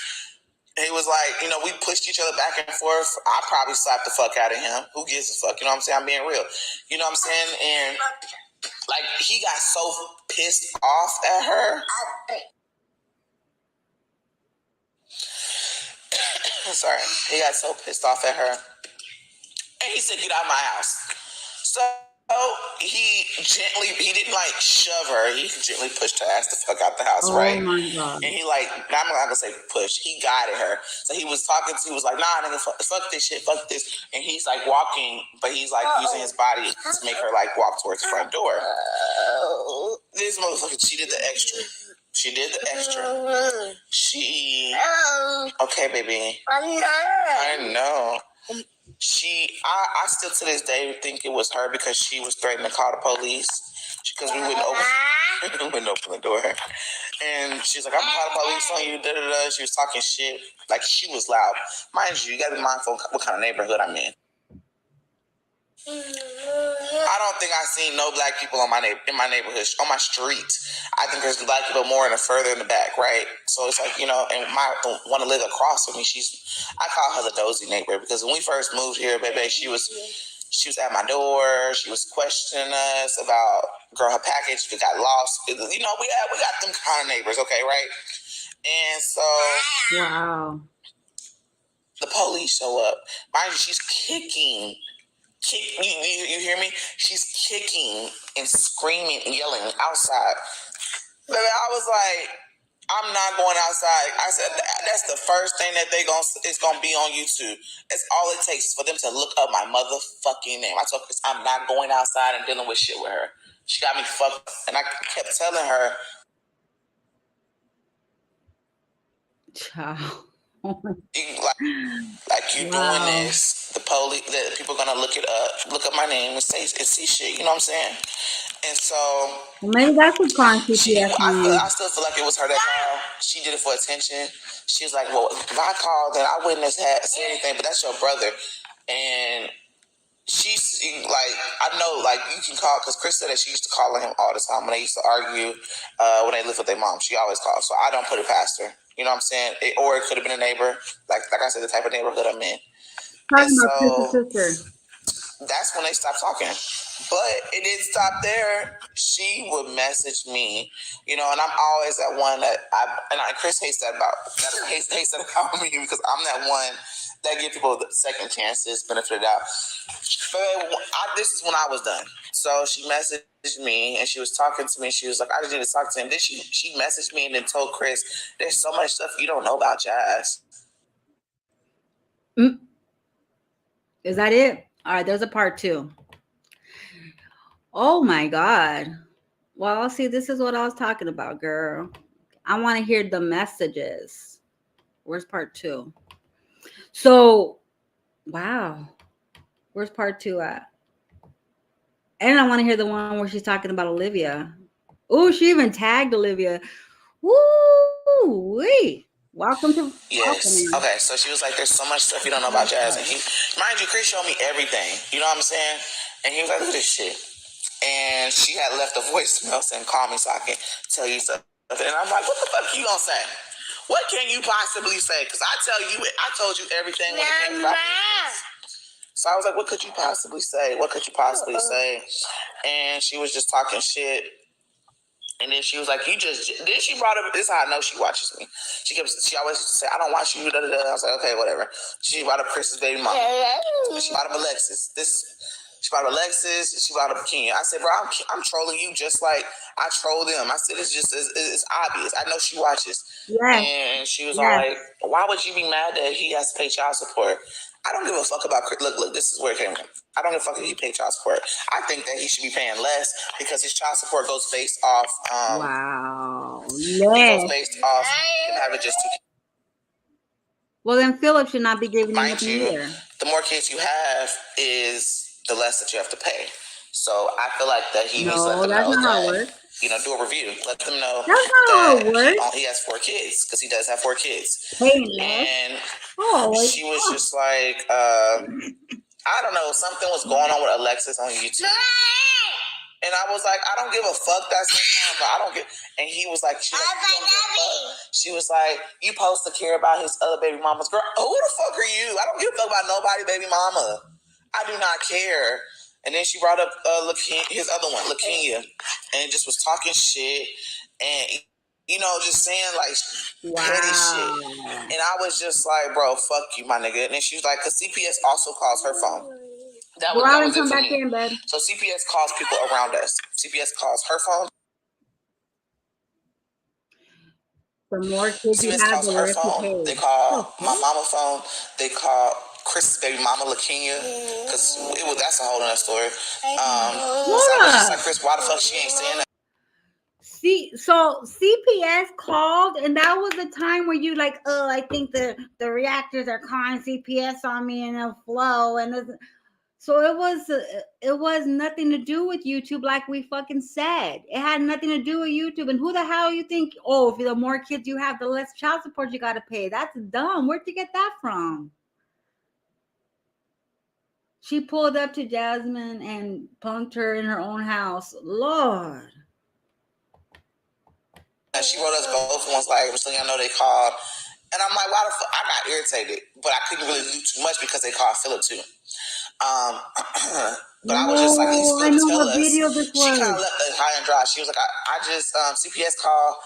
And he was like, you know, we pushed each other back and forth. I probably slapped the fuck out of him. Who gives a fuck? You know what I'm saying? I'm being real. You know what I'm saying? And like, he got so pissed off at her. Sorry. He got so pissed off at her. And he said, get out of my house. So he didn't like shove her. He gently pushed her ass the fuck out the house, right? Oh my God. And he like, I'm not gonna say push. He guided her. So he was was like, nah, nigga, fuck this shit, fuck this. And he's like walking, but he's like using his body to make her like walk towards the front door. This motherfucker, she did the extra. Okay, baby. I know. I still to this day think it was her because she was threatening to call the police because we wouldn't open the door. And she's like, I'm gonna call the police on you. Da da da. She was talking shit. Like, she was loud. Mind you gotta be mindful what kind of neighborhood I'm in. I don't think I've seen no black people in my neighborhood, on my street. I think there's black people more further in the back, right? So it's like, you know, and the one to live across from me, I call her the dozy neighbor because when we first moved here, baby, she was at my door. She was questioning us about, girl, her package got lost. You know, we got them kind of neighbors, okay, right? And so, wow, the police show up. Mind you, she's kicking. You hear me? She's kicking and screaming and yelling outside. Baby, I was like, I'm not going outside. I said, that's the first thing that it's gonna be on YouTube. It's all it takes for them to look up my motherfucking name. I told Chris, I'm not going outside and dealing with shit with her. She got me fucked, and I kept telling her, child. like you doing this, the police, the people are gonna look up my name and see shit. You know what I'm saying? And so, Well, maybe that's what caused CPS. I still feel like it was her that called. She did it for attention. She was like, well, if I called, then I wouldn't have said anything, but that's your brother. And she's like, I know, like, you can call, because Chris said that she used to call him all the time when they used to argue, when they lived with their mom. She always called. So I don't put it past her. You know what I'm saying? Or it could have been a neighbor. Like I said, the type of neighborhood I'm in. Talking about sister. That's when they stopped talking. But it didn't stop there. She would message me, you know, and I'm always that one that Chris hates that about me because I'm that one that give people the second chances, benefit of the doubt. But this is when I was done. So she messaged me and she was talking to me. She was like, I just need to talk to him. Then she messaged me and then told Chris, there's so much stuff you don't know about Jazz. Is that it? All right, there's a part 2. Oh my God. Well, see, this is what I was talking about, girl. I want to hear the messages. Where's part 2? So, wow. Where's part 2 at? And I want to hear the one where she's talking about Olivia. Oh, she even tagged Olivia. Woo-wee. Welcome to... Yes. Okay, so she was like, there's so much stuff you don't know about Jazz. And mind you, Chris showed me everything. You know what I'm saying? And he was like, look at this shit. And she had left a voicemail saying, call me so I can tell you stuff. And I'm like, what the fuck you gonna say? What can you possibly say? Because I told you everything when it came about this. So I was like, what could you possibly say? What could you possibly say? And she was just talking shit. And then she was like, then she brought up, this is how I know she watches me. She always used to say, I don't watch you, da, da, da. I was like, okay, whatever. She brought up Chris's baby mama. She brought up Alexis. She brought up Alexis. She brought up Kenya. I said, bro, I'm trolling you just like I troll them. I said, it's obvious. I know she watches. Yes. And she was all like, why would you be mad that he has to pay child support? I don't give a fuck about Chris. Look, this is where it came from. I don't give a fuck if he paid child support. I think that he should be paying less because his child support goes based off. Wow. It goes based off him having just 2 kids. Well, then Philip should not be giving you mind nothing you, either. the more kids you have is the less that you have to pay. So I feel like that he needs to let No, them that's know not how it that, works. you know, do a review. Let them know That's not how it that works. he has 4 kids, because he does have 4 kids. Paying less. And Oh, she was just like, I don't know, something was going on with Alexis on YouTube. And I was like, I don't give a fuck. That's but I don't give. And he was like, she was like, you supposed to care about his other baby mamas. Girl, who the fuck are you? I don't give a fuck about nobody baby mama. I do not care. And then she brought up his other one, LaKenya, and just was talking shit and, you know, just saying like petty shit. And I was just like, bro, fuck you, my nigga. And then she was like, because CPS also calls her phone. That go was, out that and was come it for back me. in bed. So CPS calls people around us. CPS calls her phone. The more kids you CPS have, calls the her less you phone. pay. They call my mama phone. They call Chris' baby mama LaKenya, because that's a whole other story. So I was just like, Chris, why the fuck she ain't saying that? So CPS called, and that was the time where you like, oh, I think the reactors are calling CPS on me, and it'll flow, and so it was nothing to do with YouTube, like we fucking said. It had nothing to do with YouTube. And who the hell you think? Oh, if the more kids you have, the less child support you gotta pay. That's dumb. Where'd you get that from? She pulled up to Jasmine and punked her in her own house. Lord. And she wrote us both and was like, so y'all know they called. And I'm like, why the fuck? I got irritated, but I couldn't really do too much because they called Philip too. But I was just like, at least Philip tell us. She kind of left it high and dry. She was like, I just CPS call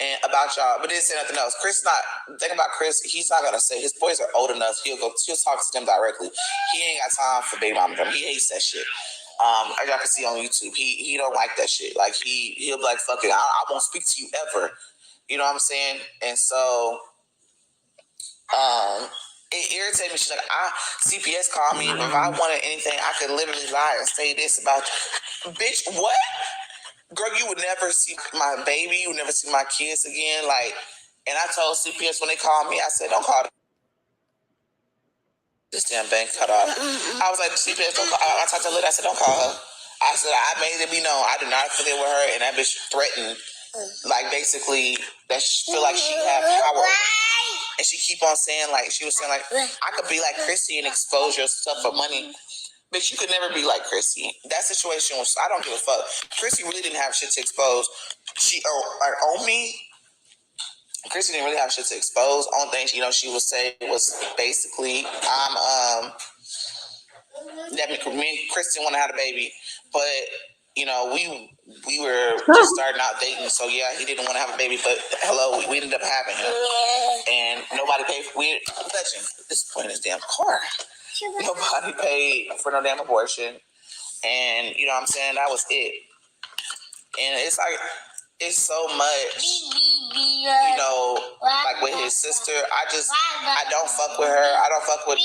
and about y'all, but didn't say nothing else. Chris not the thing about Chris, he's not gonna say. His boys are old enough. He'll talk to them directly. He ain't got time for baby mama. He hates that shit. As y'all can see on YouTube, he don't like that shit. Like he'll be like, fuck it, I won't speak to you ever. You know what I'm saying? And so it irritated me. She's like, CPS called me. If I wanted anything, I could literally lie and say this about you. Bitch, what? Girl, you would never see my baby. You would never see my kids again. Like, and I told CPS when they called me, I said, don't call this damn bank cut off. I was like, CPS, don't call. I talked to Lily. I said, don't call her. I said, I made it be known. I did not affiliate with her, and that bitch threatened, like, basically, that she feel like she had power. And she keep on saying, like, she was saying, like, I could be like Chrissy and expose your stuff for money. Bitch, you could never be like Chrissy. That situation was, I don't give a fuck. Chrissy really didn't have shit to expose. She, on me, Chrissy didn't really have shit to expose. Only thing, you know, she would say was basically, that me and Chris didn't want to have a baby, but you know, we were just starting out dating, so yeah, he didn't want to have a baby, but hello, we ended up having him, and nobody paid for this point in this damn car. Nobody paid for no damn abortion, and you know what I'm saying, that was it. And it's like, it's so much, you know, like with his sister, I don't fuck with her. I don't fuck with,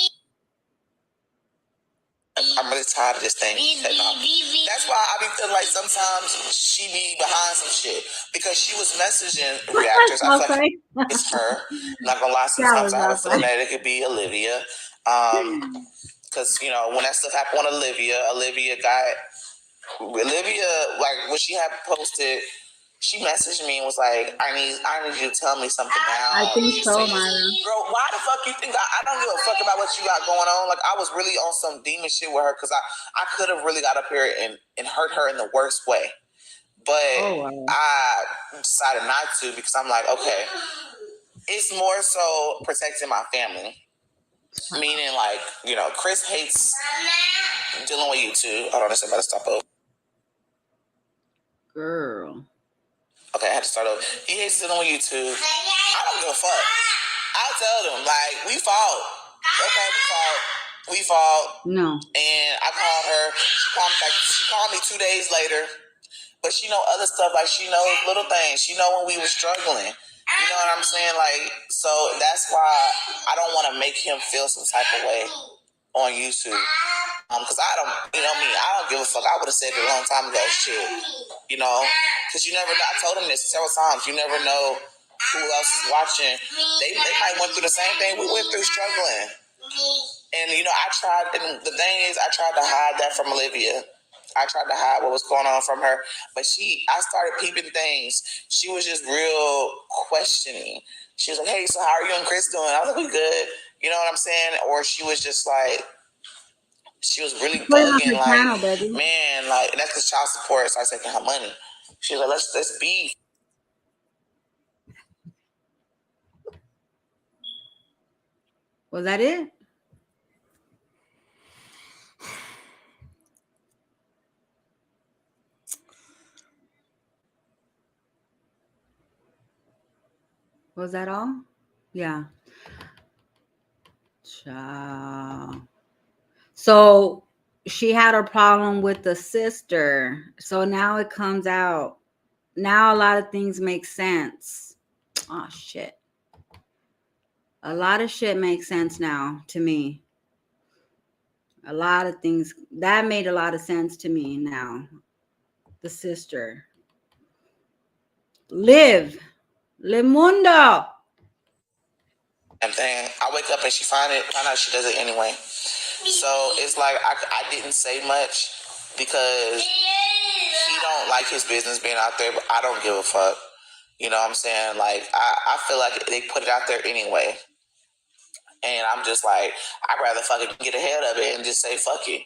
I'm really tired of this thing. That's why I be feeling like sometimes she be behind some shit, because she was messaging reactors. I feel like it's her. I'm not gonna lie, sometimes I have a feeling that it could be Olivia. Because, you know, when that stuff happened on Olivia, like, when she had posted, she messaged me and was like, I need you to tell me something now. I think so, Myra. Bro, why the fuck you think I don't give a fuck about what you got going on? Like, I was really on some demon shit with her, because I could have really got up here and hurt her in the worst way. But I decided not to, because I'm like, okay, it's more so protecting my family. Meaning, like, you know, Chris hates dealing with you too. Hold on, somebody stop over. Girl. Okay, I had to start over. He hates dealing with you too. I don't give a fuck. I tell them, like, we fought. Okay, we fought. No. And I called her. She called me 2 days later. But she know other stuff. Like, she knows little things. She know when we were struggling. You know what I'm saying? Like, so that's why I don't want to make him feel some type of way on YouTube. Because I don't, you know me, I don't give a fuck. I would have said it a long time ago, shit. You know? Because you never know. I told him this several times. You never know who else is watching, they might went through the same thing we went through, struggling. And I tried, and the thing is, I tried to hide that from Olivia. I tried to hide what was going on from her, but I started peeping things. She was just real questioning. She was like, "Hey, so how are you and Chris doing?" I was like, "We good." You know what I'm saying? Or she was just like, she was really bugging, like, channel, baby. Man, like, and that's because child support started taking her money. She was like, let's beef. Was that it? Was that all? Yeah. Ciao. So she had a problem with the sister. So now it comes out. Now a lot of things make sense. Oh, shit. A lot of shit makes sense now to me. A lot of things. That made a lot of sense to me now. The sister. Live mundo. Thing. I wake up and she find out she does it anyway. So it's like I didn't say much because he don't like his business being out there, but I don't give a fuck. You know what I'm saying? Like, I feel like they put it out there anyway. And I'm just like, I'd rather fucking get ahead of it and just say fuck it.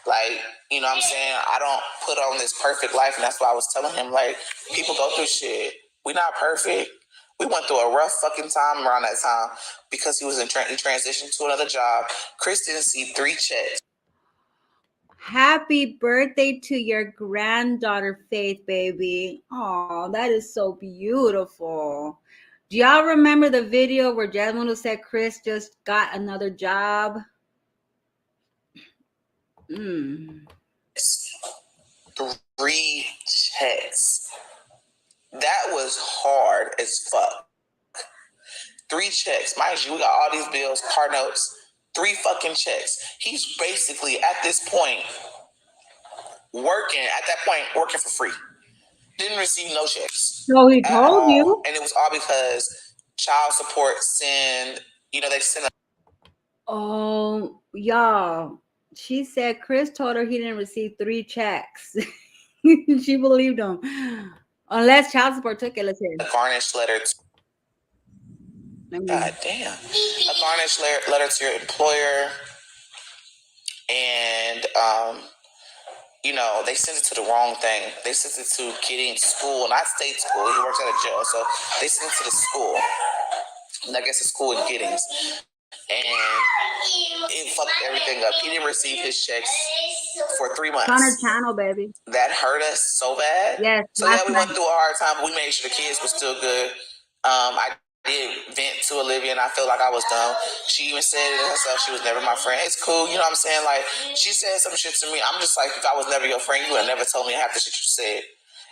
Like, you know what I'm saying? I don't put on this perfect life, and that's why I was telling him, like, people go through shit. We not perfect. We went through a rough fucking time around that time because he was he transitioned to another job. Chris didn't see 3 checks. Happy birthday to your granddaughter, Faith, baby. Oh, that is so beautiful. Do y'all remember the video where Jasmundo said Chris just got another job? 3 checks. That was hard as fuck. 3 checks. Mind you, we got all these bills, car notes, 3 fucking checks. He's basically, at this point, working for free. Didn't receive no checks. So he told you. And it was all because child support they send. Oh, y'all. She said Chris told her he didn't receive 3 checks. She believed him. Unless child support took it, let's hear. A garnished letter. God damn. A garnished letter to your employer. And, they sent it to the wrong thing. They sent it to Giddings School, not state school. He works at a jail, so they sent it to the school. And I guess the school in Giddings. And it fucked everything up. He didn't receive his checks for 3 months. On her channel, baby. That hurt us so bad. Yes. So yeah, we went through a hard time, but we made sure the kids were still good. I did vent to Olivia, and I felt like I was dumb. She even said it herself. She was never my friend. It's cool, you know what I'm saying? Like, she said some shit to me. I'm just like, if I was never your friend, you would have never told me half the shit you said.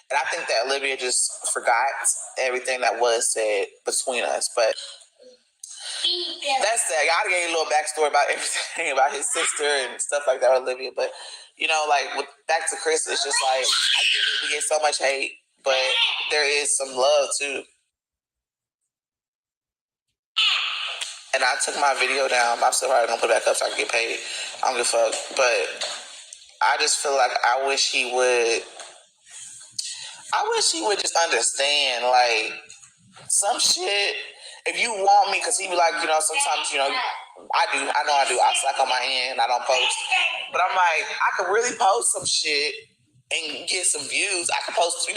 And I think that Olivia just forgot everything that was said between us. But that's that. I gave you a little backstory about everything about his sister and stuff like that, Olivia. But back to Chris, it's just like, I get it. We get so much hate, but there is some love too. And I took my video down. I'm still probably gonna put it back up so I can get paid. I don't give a fuck. But I just feel like I wish he would just understand, like, some shit. If you want me, because he be like, sometimes, I know I do. I slack on my end. I don't post. But I'm like, I could really post some shit and get some views. I could post,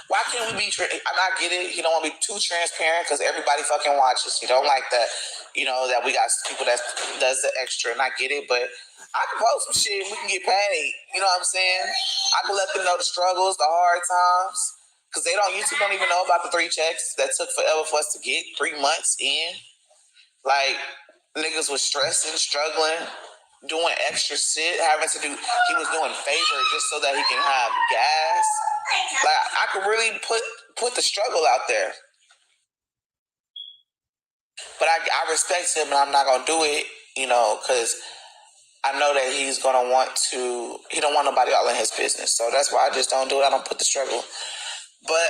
why can't we be, I get it. You don't want to be too transparent because everybody fucking watches. You don't like that, that we got people that does the extra, and I get it. But I can post some shit and we can get paid. You know what I'm saying? I can let them know the struggles, the hard times. Because YouTube don't even know about the 3 checks that took forever for us to get 3 months in. Like, niggas was stressing, struggling, doing extra shit, he was doing favors just so that he can have gas. Like, I could really put the struggle out there. But I respect him, and I'm not going to do it, because I know that he's going to he don't want nobody all in his business. So that's why I just don't do it. I don't put the struggle. But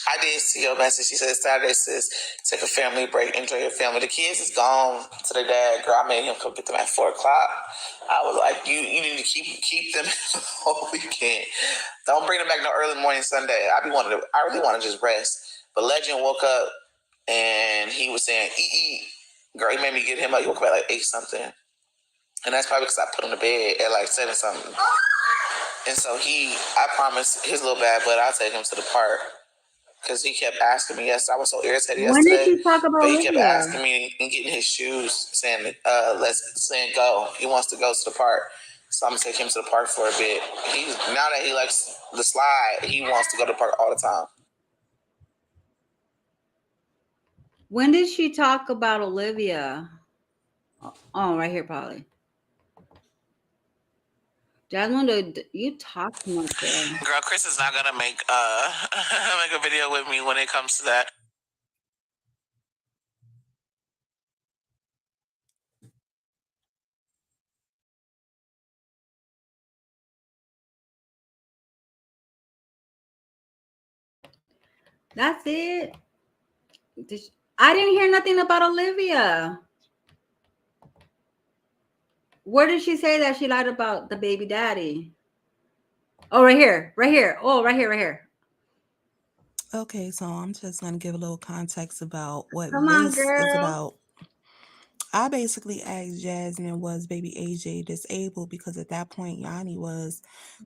I did see your message. She said Saturday, sis, take a family break, enjoy your family. The kids is gone to their dad. Girl, I made him come get them at 4 o'clock. I was like, you need to keep them the whole weekend. Don't bring them back no early morning Sunday. I really want to just rest. But Legend woke up and he was saying, eat. Girl, he made me get him up. He woke up at like 8 something. And that's probably because I put him to bed at like 7 something. And so I promised his little bad butt I'll take him to the park. Because he kept asking me, yes, I was so irritated When did yesterday. you talk about But he kept Olivia? asking me and getting his shoes, saying go. He wants to go to the park. So I'm gonna take him to the park for a bit. Now that he likes the slide, he wants to go to the park all the time. When did she talk about Olivia? Oh, right here, probably. Jasmundo, you talk too much, girl. Girl, Chris is not gonna make make a video with me when it comes to that. That's it. I didn't hear nothing about Olivia. Where did she say that she lied about the baby daddy? Oh, right here. Oh, right here. Okay, so I'm just going to give a little context about what Come on, this is girl. about. I basically asked Jasmine, was baby AJ disabled? Because at that point, Yanni was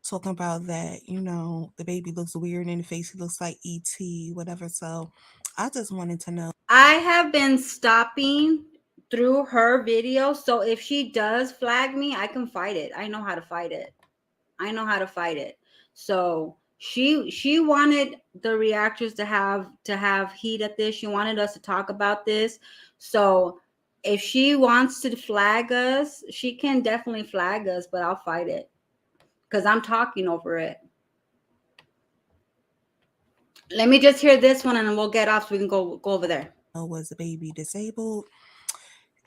talking about that, the baby looks weird in the face. He looks like E.T., whatever. So I just wanted to know. I have been stopping through her video. So if she does flag me, I can fight it. I know how to fight it. So she wanted the reactors to have heat at this. She wanted us to talk about this. So if she wants to flag us, she can definitely flag us, but I'll fight it because I'm talking over it. Let me just hear this one and then we'll get off so we can go over there. Was the baby disabled?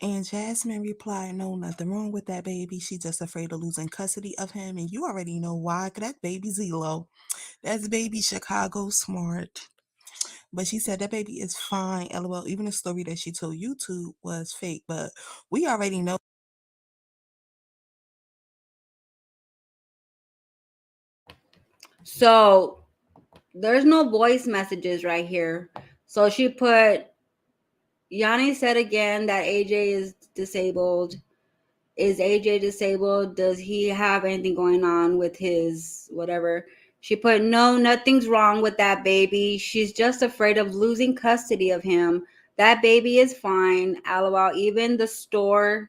And Jasmine replied, no, nothing wrong with that baby. She's just afraid of losing custody of him. And you already know why, because that baby Zelo. That's baby Chicago smart. But she said that baby is fine. LOL. Even the story that she told YouTube was fake. But we already know. So there's no voice messages right here. So she put, Yanni said again that AJ is disabled. Is AJ disabled? Does he have anything going on with his whatever? She put, no, nothing's wrong with that baby. She's just afraid of losing custody of him. That baby is fine. LOL. Even the story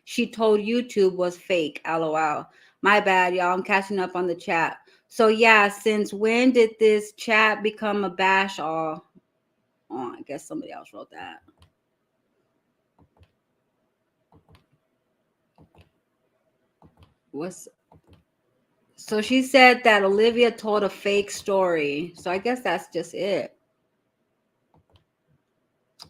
she told YouTube was fake. LOL. My bad, y'all. I'm catching up on the chat. So yeah, since when did this chat become a bash all? Oh, I guess somebody else wrote that. So she said that Olivia told a fake story. So I guess that's just it.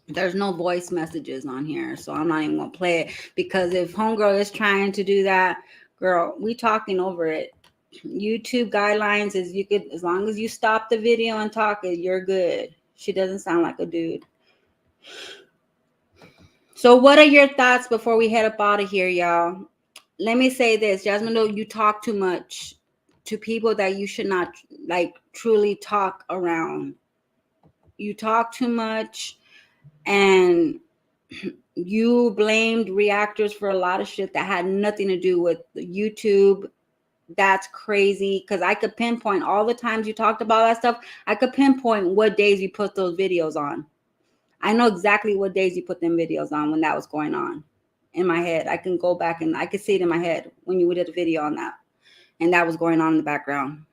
There's no voice messages on here, so I'm not even gonna play it because if homegirl is trying to do that, girl, we talking over it. YouTube guidelines is you could, as long as you stop the video and talk it, you're good. She doesn't sound like a dude. So what are your thoughts before we head up out of here, y'all? Let me say this, Jasmine, you talk too much to people that you should not like truly talk around. You talk too much and you blamed reactors for a lot of shit that had nothing to do with YouTube. That's crazy because I could pinpoint all the times you talked about that stuff. I could pinpoint what days you put those videos on. I know exactly what days you put them videos on when that was going on in my head. I can go back and I could see it in my head when you did a video on that. And that was going on in the background.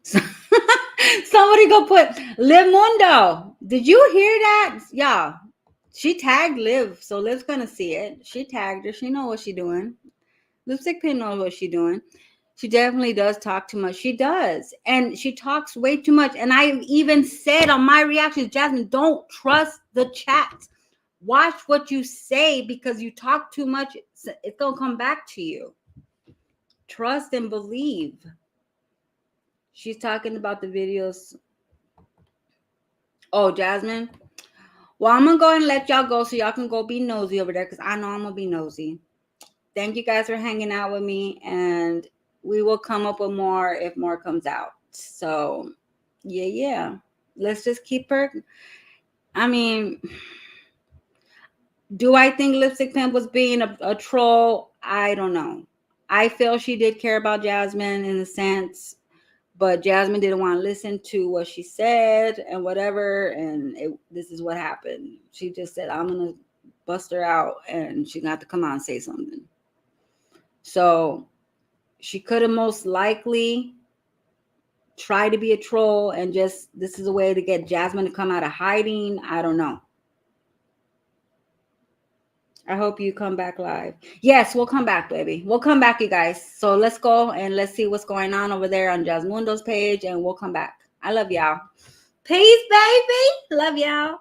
Somebody go put Liv Mundo. Did you hear that? Yeah. She tagged Liv, so Liv's gonna see it. She tagged her. She knows what she's doing. Lipstick Pin knows what she's doing. She definitely does talk too much. She does. And she talks way too much. And I even said on my reactions, Jasmine, don't trust the chat. Watch what you say because you talk too much. It's going to come back to you. trust and believe. She's talking about the videos. Oh, Jasmine. Well, I'm going to go ahead and let y'all go so y'all can go be nosy over there because I know I'm going to be nosy. Thank you guys for hanging out with me, and we will come up with more if more comes out. So, yeah. Let's just keep her. I mean, do I think Lipstick Pimp was being a troll? I don't know. I feel she did care about Jasmine in a sense, but Jasmine didn't want to listen to what she said and whatever, and this is what happened. She just said, I'm going to bust her out, and she's going to have to come out and say something. So she could have most likely tried to be a troll and just, this is a way to get Jasmine to come out of hiding. I don't know. I hope you come back live. Yes, we'll come back, baby. We'll come back, you guys. So let's go and let's see what's going on over there on Jasmundo's page, and we'll come back. I love y'all. Peace, baby. Love y'all.